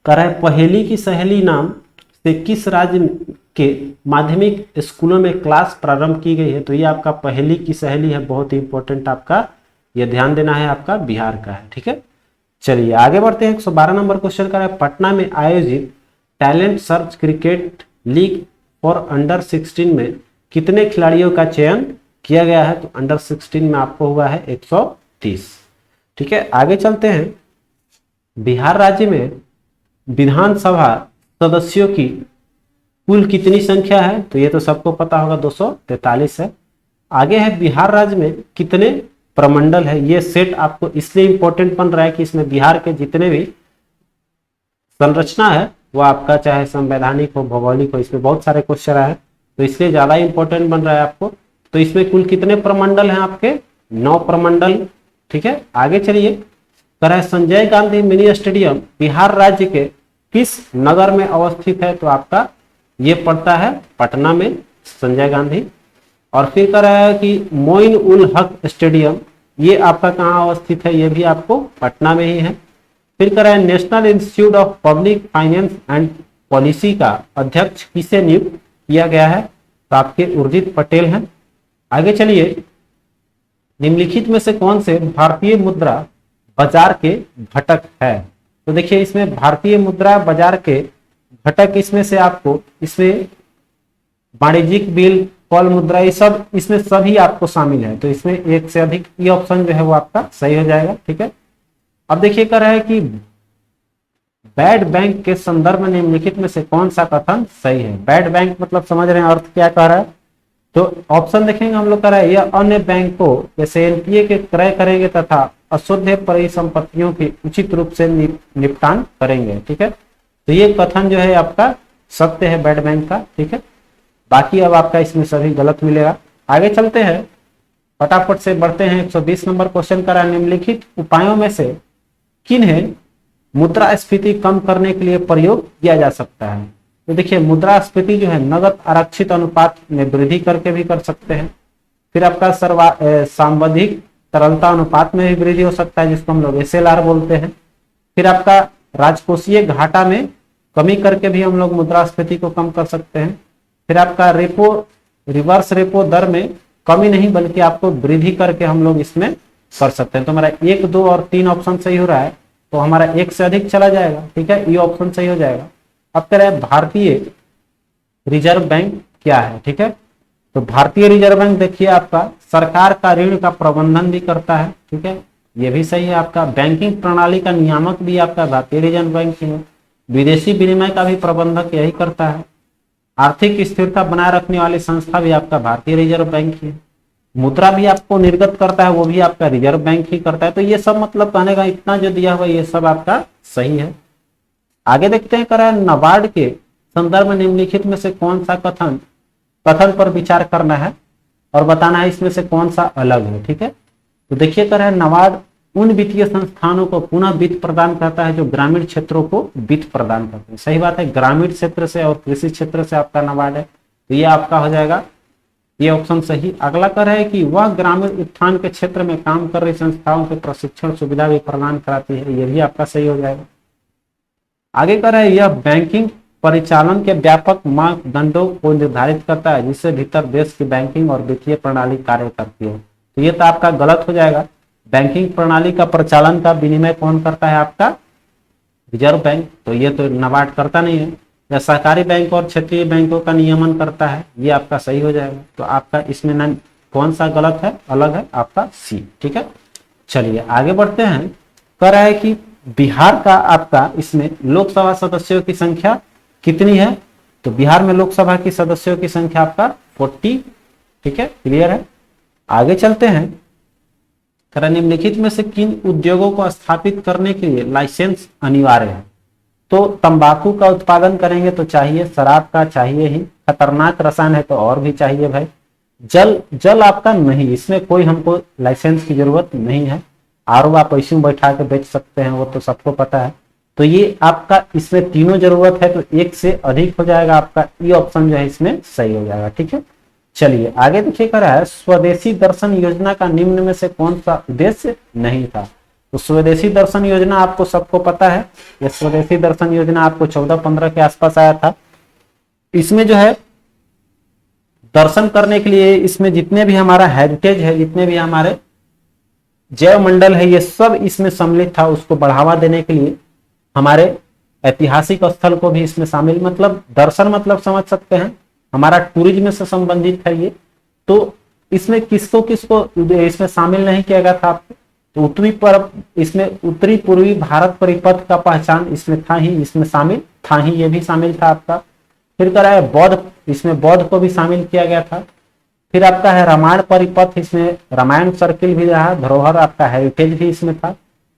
कह रहा है पहेली की सहेली नाम से किस राज्य के माध्यमिक स्कूलों में क्लास प्रारंभ की गई है, तो ये आपका पहेली की सहेली है, बहुत ही इंपॉर्टेंट, आपका ये ध्यान देना है, आपका बिहार का है। ठीक है, चलिए आगे बढ़ते हैं। 112 नंबर क्वेश्चन कर रहा है पटना में आयोजित talent search cricket league for under 16 में कितने खिलाड़ियों का चयन किया गया है, तो अंडर 16 में आपको हुआ है 130। ठीक है, आगे चलते हैं। बिहार राज्य में विधानसभा सदस्यों की कुल कितनी संख्या है, तो ये तो सबको पता होगा 243 है। आगे है बिहार राज्य में कितने प्रमंडल है, ये सेट आपको इसलिए इंपॉर्टेंट बन रहा है कि इसमें बिहार के जितने भी संरचना है वो आपका चाहे संवैधानिक हो भौगोलिक हो, इसमें बहुत सारे क्वेश्चन आए, तो इसलिए ज्यादा इंपॉर्टेंट बन रहा है आपको। तो इसमें कुल कितने प्रमंडल हैं आपके, 9 प्रमंडल। ठीक है, आगे चलिए कह रहा है संजय गांधी मिनी स्टेडियम बिहार राज्य के किस नगर में अवस्थित है, तो आपका ये पड़ता है पटना में संजय गांधी। और फिर कह रहा है कि मोइन उल हक स्टेडियम ये आपका कहाँ अवस्थित है, ये भी आपको पटना में ही है। फिर कह रहा है national institute of public finance and policy का अध्यक्ष किसे नियुक्त किया गया है, तो आपके उर्जित पटेल हैं। आगे चलिए निम्नलिखित में से कौन से भारतीय मुद्रा बाजार के घटक है, तो देखिए इसमें भारतीय मुद्रा बाजार के घटक इसमें से आपको इसमें वाणिज्यिक बिल कॉल मुद्रा ये सब इसमें सभी आपको शामिल है, तो इसमें एक से अधिक ये ऑप्शन जो है वो आपका सही हो जाएगा। ठीक है, अब देखिए कर रहा है कि बैड बैंक के संदर्भ में निम्नलिखित में से कौन सा कथन सही है। बैड बैंक मतलब समझ रहे हैं अर्थ क्या कह रहा है, तो ऑप्शन देखेंगे हम लोग, कर रहा है यह अन्य बैंकों जैसे एनपीए के क्रय करेंगे तथा अशुद्ध परिसंपत्तियों की उचित रूप से निपटान करेंगे। ठीक है, तो ये कथन जो है आपका सत्य है बैड बैंक का। ठीक है, बाकी अब आपका इसमें सभी गलत मिलेगा। आगे चलते हैं। फटाफट से बढ़ते हैं। 120 नंबर क्वेश्चन करा है, निम्नलिखित उपायों में से किन्हें मुद्रास्फीति कम करने के लिए प्रयोग किया जा सकता है। तो देखिए मुद्रास्फीति जो है नगद आरक्षित अनुपात में वृद्धि करके भी कर सकते हैं। फिर आपका सांविधिक तरलता अनुपात में भी वृद्धि हो सकता है, जिसको हम लोग SLR बोलते हैं। फिर आपका राजकोषीय घाटा में कमी करके भी हम लोग मुद्रास्फीति को कम कर सकते हैं। फिर आपका रिवर्स रेपो दर में कमी नहीं बल्कि आपको वृद्धि करके हम लोग इसमें कर सकते हैं। तो हमारा 1, 2 और 3 ऑप्शन सही हो रहा है, तो हमारा 1 से अधिक चला जाएगा, ठीक है, ये ऑप्शन सही हो जाएगा। अब कह रहे हैं भारतीय रिजर्व बैंक क्या है, ठीक है। तो भारतीय रिजर्व बैंक देखिए आपका सरकार का ऋण का प्रबंधन भी करता है, ठीक है, ये भी सही है। आपका बैंकिंग प्रणाली का नियामक भी आपका भारतीय रिजर्व बैंक ही है। विदेशी विनिमय का भी प्रबंधक यही करता है। आर्थिक स्थिरता बनाए रखने वाली संस्था भी आपका भारतीय रिजर्व बैंक ही है। मुद्रा भी आपको निर्गत करता है, वो भी आपका रिजर्व बैंक ही करता है। तो ये सब मतलब कहने का इतना जो दिया हुआ ये सब आपका सही है। आगे देखते हैं करा नाबार्ड के संदर्भ में निम्नलिखित में से कौन सा कथन पर विचार करना है और बताना है इसमें से कौन सा अलग है, ठीक है। तो देखिए कर है नाबार्ड उन वित्तीय संस्थानों को पुनः वित्त प्रदान करता है जो ग्रामीण क्षेत्रों को वित्त प्रदान करते हैं। सही बात है, ग्रामीण क्षेत्र से और कृषि क्षेत्र से आपका नाबार्ड है, तो ये आपका हो जाएगा ये ऑप्शन सही। अगला कर है कि वह ग्रामीण उत्थान के क्षेत्र में काम कर रही संस्थाओं को प्रशिक्षण सुविधा भी प्रदान कराती है, ये भी आपका सही हो जाएगा। आगे कर है यह बैंकिंग परिचालन के व्यापक मापदंडों को निर्धारित करता है जिससे भीतर देश की बैंकिंग और वित्तीय प्रणाली कार्य करती है। तो ये तो आपका गलत हो जाएगा। बैंकिंग प्रणाली का परिचालन का विनिमय कौन करता है, आपका रिजर्व बैंक, तो ये तो नाबार्ड करता नहीं है। या सहकारी बैंक और क्षेत्रीय बैंकों का नियमन करता है, ये आपका सही हो जाएगा। तो आपका इसमें ना कौन सा गलत है, अलग है आपका सी, ठीक है। चलिए आगे बढ़ते हैं। कह रहा है कि बिहार का आपका इसमें लोकसभा सदस्यों की संख्या कितनी है। तो बिहार में लोकसभा की सदस्यों की संख्या आपका 40, ठीक है, क्लियर है। आगे चलते हैं। निम्नलिखित में से किन उद्योगों को स्थापित करने के लिए लाइसेंस अनिवार्य है। तो तंबाकू का उत्पादन करेंगे तो चाहिए, शराब का चाहिए ही, खतरनाक रसायन है तो और भी चाहिए भाई। जल आपका नहीं, इसमें कोई हमको लाइसेंस की जरूरत नहीं है। आरओ आप ऐसे बैठा के बेच सकते हैं, वो तो सबको पता है। तो ये आपका इसमें तीनों जरूरत है, तो 1 से अधिक हो जाएगा आपका, ये ऑप्शन जो है इसमें सही हो जाएगा, ठीक है। चलिए आगे देखिए कर रहा है स्वदेशी दर्शन योजना का निम्न में से कौन सा उद्देश्य नहीं था। तो स्वदेशी दर्शन योजना आपको सबको पता है, ये स्वदेशी दर्शन योजना आपको 14-15 के आसपास आया था। इसमें जो है दर्शन करने के लिए इसमें जितने भी हमारा हेरिटेज है, जितने भी हमारे जैव मंडल है, ये सब इसमें सम्मिलित था। उसको बढ़ावा देने के लिए हमारे ऐतिहासिक स्थल को भी इसमें शामिल, मतलब दर्शन मतलब समझ सकते हैं हमारा टूरिज्म से संबंधित है ये। तो इसमें किसको किसको इसमें शामिल नहीं किया गया था आपको, तो इसमें उत्तरी पूर्वी भारत परिपथ का पहचान इसमें था ही, इसमें शामिल था ही, ये भी शामिल था आपका। फिर करा है बौद्ध, इसमें बौद्ध को भी शामिल किया गया था। फिर आपका है रामायण परिपथ, इसमें रामायण सर्किल भी रहा, धरोहर आपका हेरिटेज भी इसमें था।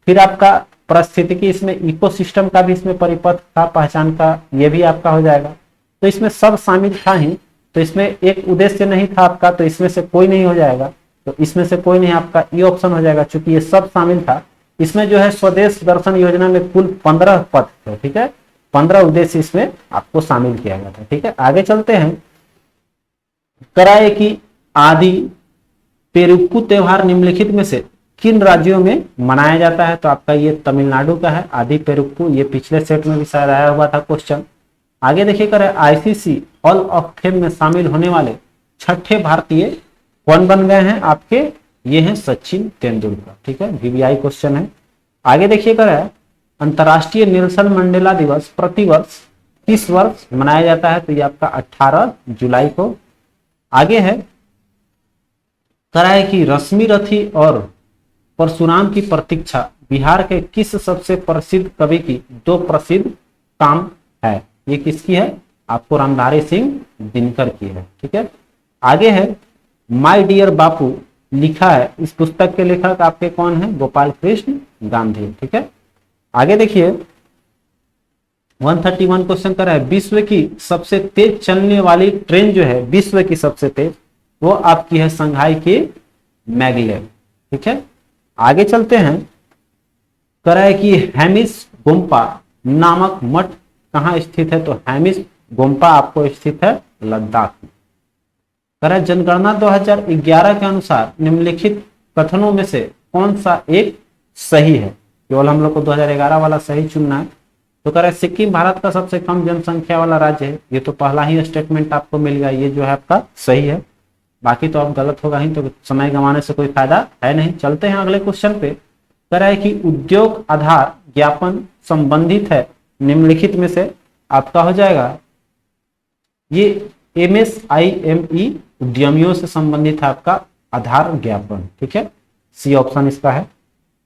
फिर आपका परिस्थितिकी, इसमें इकोसिस्टम का भी इसमें परिपथ था पहचान का, ये भी आपका हो जाएगा। तो इसमें सब शामिल था ही, तो इसमें एक उद्देश्य नहीं था आपका, तो इसमें से कोई नहीं हो जाएगा। तो इसमें से कोई नहीं, आपका ये ऑप्शन हो जाएगा, चूंकि ये सब शामिल था। इसमें जो है स्वदेश दर्शन योजना में कुल 15 पद थे, ठीक है, 15 उद्देश्य इसमें आपको शामिल किया गया था, ठीक है। आगे चलते हैं। कराए कि आदि पेरुक्कू त्योहार निम्नलिखित में से किन राज्यों में मनाया जाता है। तो आपका ये तमिलनाडु का है आदि पेरुक्कू, ये पिछले सेट में भी शायद आया हुआ था क्वेश्चन। आगे देखिए कर आईसीसी हॉल ऑफ फेम में शामिल होने वाले 6ठे भारतीय कौन बन गए हैं आपके, ये हैं सचिन तेंदुलकर, ठीक है, वीवीआई क्वेश्चन है। आगे देखिए कर अंतरराष्ट्रीय नेल्सन मंडेला दिवस प्रतिवर्ष किस वर्ष मनाया जाता है। तो ये आपका 18 जुलाई को। आगे है करा है कि रश्मि रथी और परशुराम की प्रतीक्षा बिहार के किस सबसे प्रसिद्ध कवि की 2 प्रसिद्ध काम है। ये किसकी है, आपको रामधारी सिंह दिनकर की है, ठीक है। आगे है माय डियर बापू लिखा है, इस पुस्तक के लेखक आपके कौन है, गोपाल कृष्ण गांधी, ठीक है। आगे देखिए 131 क्वेश्चन कर रहा है विश्व की सबसे तेज चलने वाली ट्रेन जो है, विश्व की सबसे तेज, वो आपकी है संघाई की मैगलेव। ठीक है, आगे चलते हैं। कह रहा है कि हेमिस गोम्पा नामक मठ कहाँ स्थित है? तो हेमिस गोम्पा आपको स्थित है लद्दाख में। कह रहा है जनगणना 2011 के अनुसार निम्नलिखित कथनों में से कौन सा एक सही है? केवल हम लोग को 2011 वाला सही चुनना है। तो कह रहा है सिक्किम भारत का सबसे कम जनसंख्या वाला राज्य है। ये तो पहला ही स्टेटमेंट आपको मिल गया, ये जो है आपका सही है। बाकी तो अब गलत होगा ही, तो समय गंवाने से कोई फायदा है नहीं। चलते हैं अगले क्वेश्चन पे। कह रहा है कि उद्योग आधार ज्ञापन संबंधित है निम्नलिखित में से, आपका हो जाएगा ये MSIME उद्यमियों से संबंधित है आपका आधार ज्ञापन। ठीक है, सी ऑप्शन इसका है।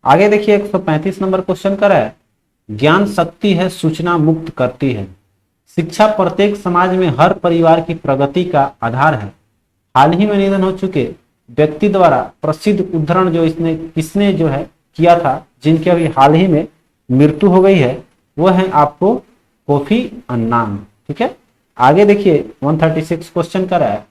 आगे देखिए 135 नंबर क्वेश्चन कर रहा है ज्ञान शक्ति है सूचना मुक्त करती है। शिक्षा प्रत्येक समाज में हर परिवार की प्रगति का आधार है। हाल ही में निधन हो चुके व्यक्ति द्वारा प्रसिद्ध उद्धरण जो किसने जो है किया था, जिनकी अभी हाल ही में मृत्यु हो गई है, वो है आपको कोफी अन्नान। ठीक है, आगे देखिए 136 क्वेश्चन कर रहा है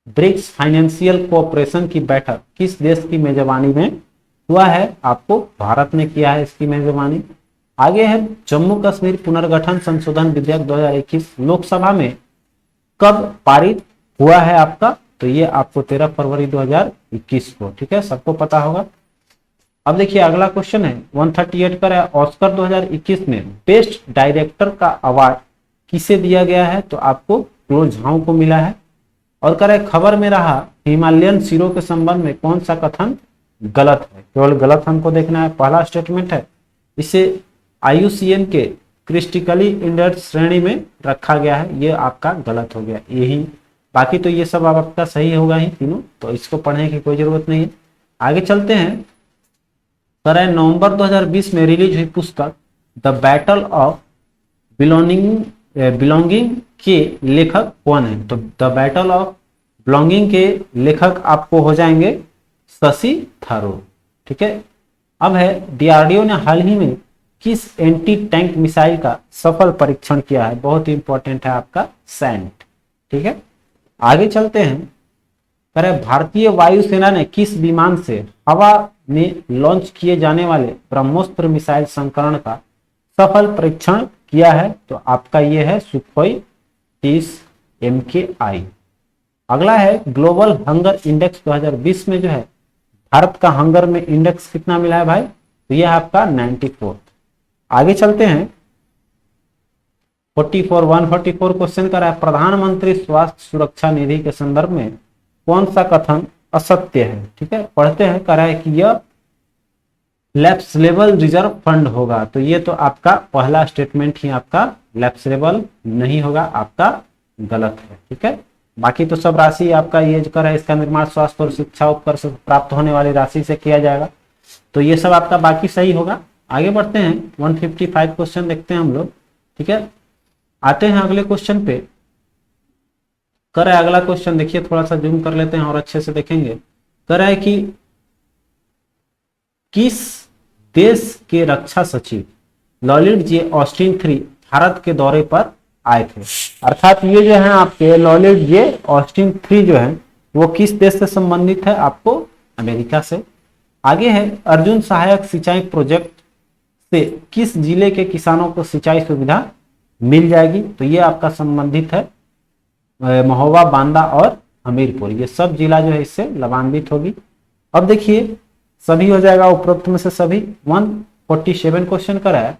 ब्रिक्स फाइनेंशियल कोऑपरेशन की बैठक किस देश की मेजबानी में हुआ है? आपको भारत ने किया है इसकी मेजबानी। आगे है जम्मू कश्मीर पुनर्गठन संशोधन विधेयक 2021 लोकसभा में कब पारित हुआ है आपका? तो ये आपको 13 फरवरी 2021 को। ठीक है, सबको पता होगा। अब देखिए अगला क्वेश्चन है 138 पर है ऑस्कर 2021 में बेस्ट डायरेक्टर का अवार्ड किसे दिया गया है? तो आपको क्लो झाओ को मिला है। और कह रहे खबर में रहा हिमालयन सिरों के संबंध में कौन सा कथन गलत है? केवल गलत हमको देखना है। पहला स्टेटमेंट है इसे IUCN के क्रिटिकली इंजर्ड श्रेणी में रखा गया है, ये आपका गलत हो गया यही। बाकी तो ये सब आपका सही होगा ही तीनों, तो इसको पढ़ने की कोई जरूरत नहीं है। आगे चलते हैं। कह रहे नवंबर 2020 में रिलीज हुई पुस्तक द बैटल ऑफ बिलोंगिंग के लेखक कौन है? तो द बैटल ऑफ बिलोंगिंग के लेखक आपको हो जाएंगे शशि थरूर। ठीक है, अब है DRDO ने हाल ही में किस एंटी टैंक मिसाइल का सफल परीक्षण किया है? बहुत ही इंपॉर्टेंट है आपका सैंट। ठीक है, आगे चलते हैं। कह रहे भारतीय वायुसेना ने किस विमान से हवा में लॉन्च किए जाने वाले ब्रह्मोस्त्र मिसाइल संस्करण का सफल परीक्षण किया है? तो आपका ये है सुखोई 30 MKI। अगला है ग्लोबल हंगर इंडेक्स 2020 में जो है भारत का हंगर में इंडेक्स कितना मिला है भाई? तो यह आपका 94। आगे चलते हैं 144 क्वेश्चन कर रहा है प्रधानमंत्री स्वास्थ्य सुरक्षा निधि के संदर्भ में कौन सा कथन असत्य है? ठीक है, पढ़ते हैं। कह रहा है कि यह लैप्सलेबल रिजर्व फंड होगा। तो ये तो आपका पहला स्टेटमेंट ही आपका लैप्सलेबल नहीं होगा, आपका गलत है। ठीक है, बाकी तो सब राशि आपका ये कर है इसका निर्माण स्वास्थ्य और शिक्षा उपकर से प्राप्त होने वाली राशि से किया जाएगा। तो ये सब आपका बाकी सही होगा। आगे बढ़ते हैं 155 क्वेश्चन देखते हैं हम लोग। ठीक है, आते हैं अगले क्वेश्चन पे। कर रहा है अगला क्वेश्चन देखिए, थोड़ा सा जूम कर लेते हैं और अच्छे से देखेंगे। कर रहा है कि किस देश के रक्षा सचिव लॉयड जे ऑस्टिन III भारत के दौरे पर आए थे? अर्थात ये जो है आपके लॉयड जे ऑस्टिन III जो है वो किस देश से संबंधित है? आपको अमेरिका से। आगे है अर्जुन सहायक सिंचाई प्रोजेक्ट से किस जिले के किसानों को सिंचाई सुविधा मिल जाएगी? तो ये आपका संबंधित है महोबा, बांदा और हमीरपुर, ये सब जिला जो है इससे लाभान्वित होगी। अब देखिए सभी हो जाएगा उपरोक्त में से सभी। 147 क्वेश्चन का है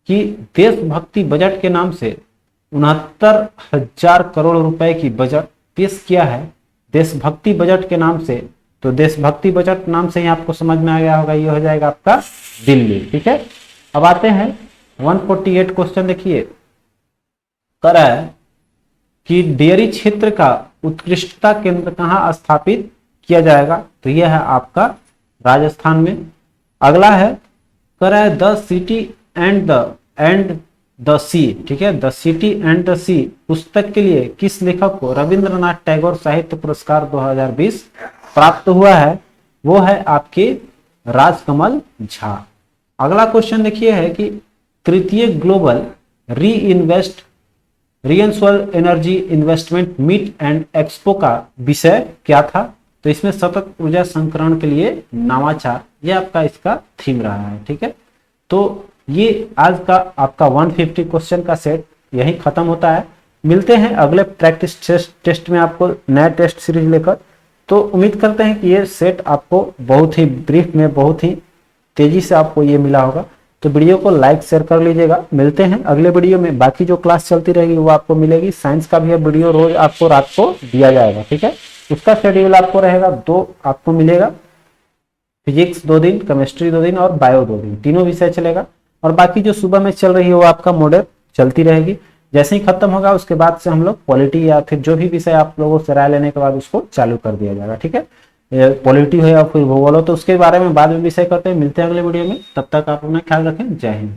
कि देशभक्ति बजट के नाम से 69,000 करोड़ रुपए की बजट पेश किया है देशभक्ति बजट के नाम से। तो देशभक्ति बजट नाम से ही आपको समझ में आ गया होगा, ये हो जाएगा आपका दिल्ली। ठीक है, अब आते हैं 148 क्वेश्चन देखिए। कर रहा है कि डेयरी क्षेत्र का उत्कृष्टता केंद्र कहां स्थापित किया जाएगा? तो यह है आपका राजस्थान में। अगला है कर रहा है द सिटी एंड द सी। ठीक है, द सिटी एंड द सी पुस्तक के लिए किस लेखक को रविंद्रनाथ टैगोर साहित्य पुरस्कार 2020 प्राप्त हुआ है? वो है आपके राजकमल झा। अगला क्वेश्चन देखिए है कि तृतीय global renewable energy investment meet and expo का विषय क्या था? तो इसमें सतत ऊर्जा संकरण के लिए नवाचार, ये आपका इसका थीम रहा है। ठीक है, तो ये आज का आपका 150 क्वेश्चन का सेट यही खत्म होता है। मिलते हैं अगले प्रैक्टिस टेस्ट में आपको नया टेस्ट सीरीज लेकर। तो उम्मीद करते हैं कि ये सेट आपको बहुत ही ब्रीफ में, बहुत ही तेजी से आपको ये मिला होगा। तो वीडियो को लाइक शेयर कर लीजिएगा। मिलते हैं अगले वीडियो में। बाकी जो क्लास चलती रहेगी वो आपको मिलेगी। साइंस का भी वीडियो रोज आपको रात को दिया जाएगा। ठीक है, उसका शेड्यूल आपको रहेगा, 2 आपको मिलेगा, फिजिक्स 2 दिन, केमिस्ट्री 2 दिन और बायो 2 दिन, तीनों विषय चलेगा। और बाकी जो सुबह में चल रही है वो आपका मॉडल चलती रहेगी। जैसे ही खत्म होगा उसके बाद से हम लोग पॉलिटी या फिर जो भी विषय आप लोगों से राय लेने के बाद उसको चालू कर दिया जाएगा। ठीक है, पॉलिटी हो या फिर भूगोल हो, तो उसके बारे में बाद में विषय करते हैं। मिलते हैं अगले वीडियो में, तब तक आप अपना ख्याल रखें। जय हिंद।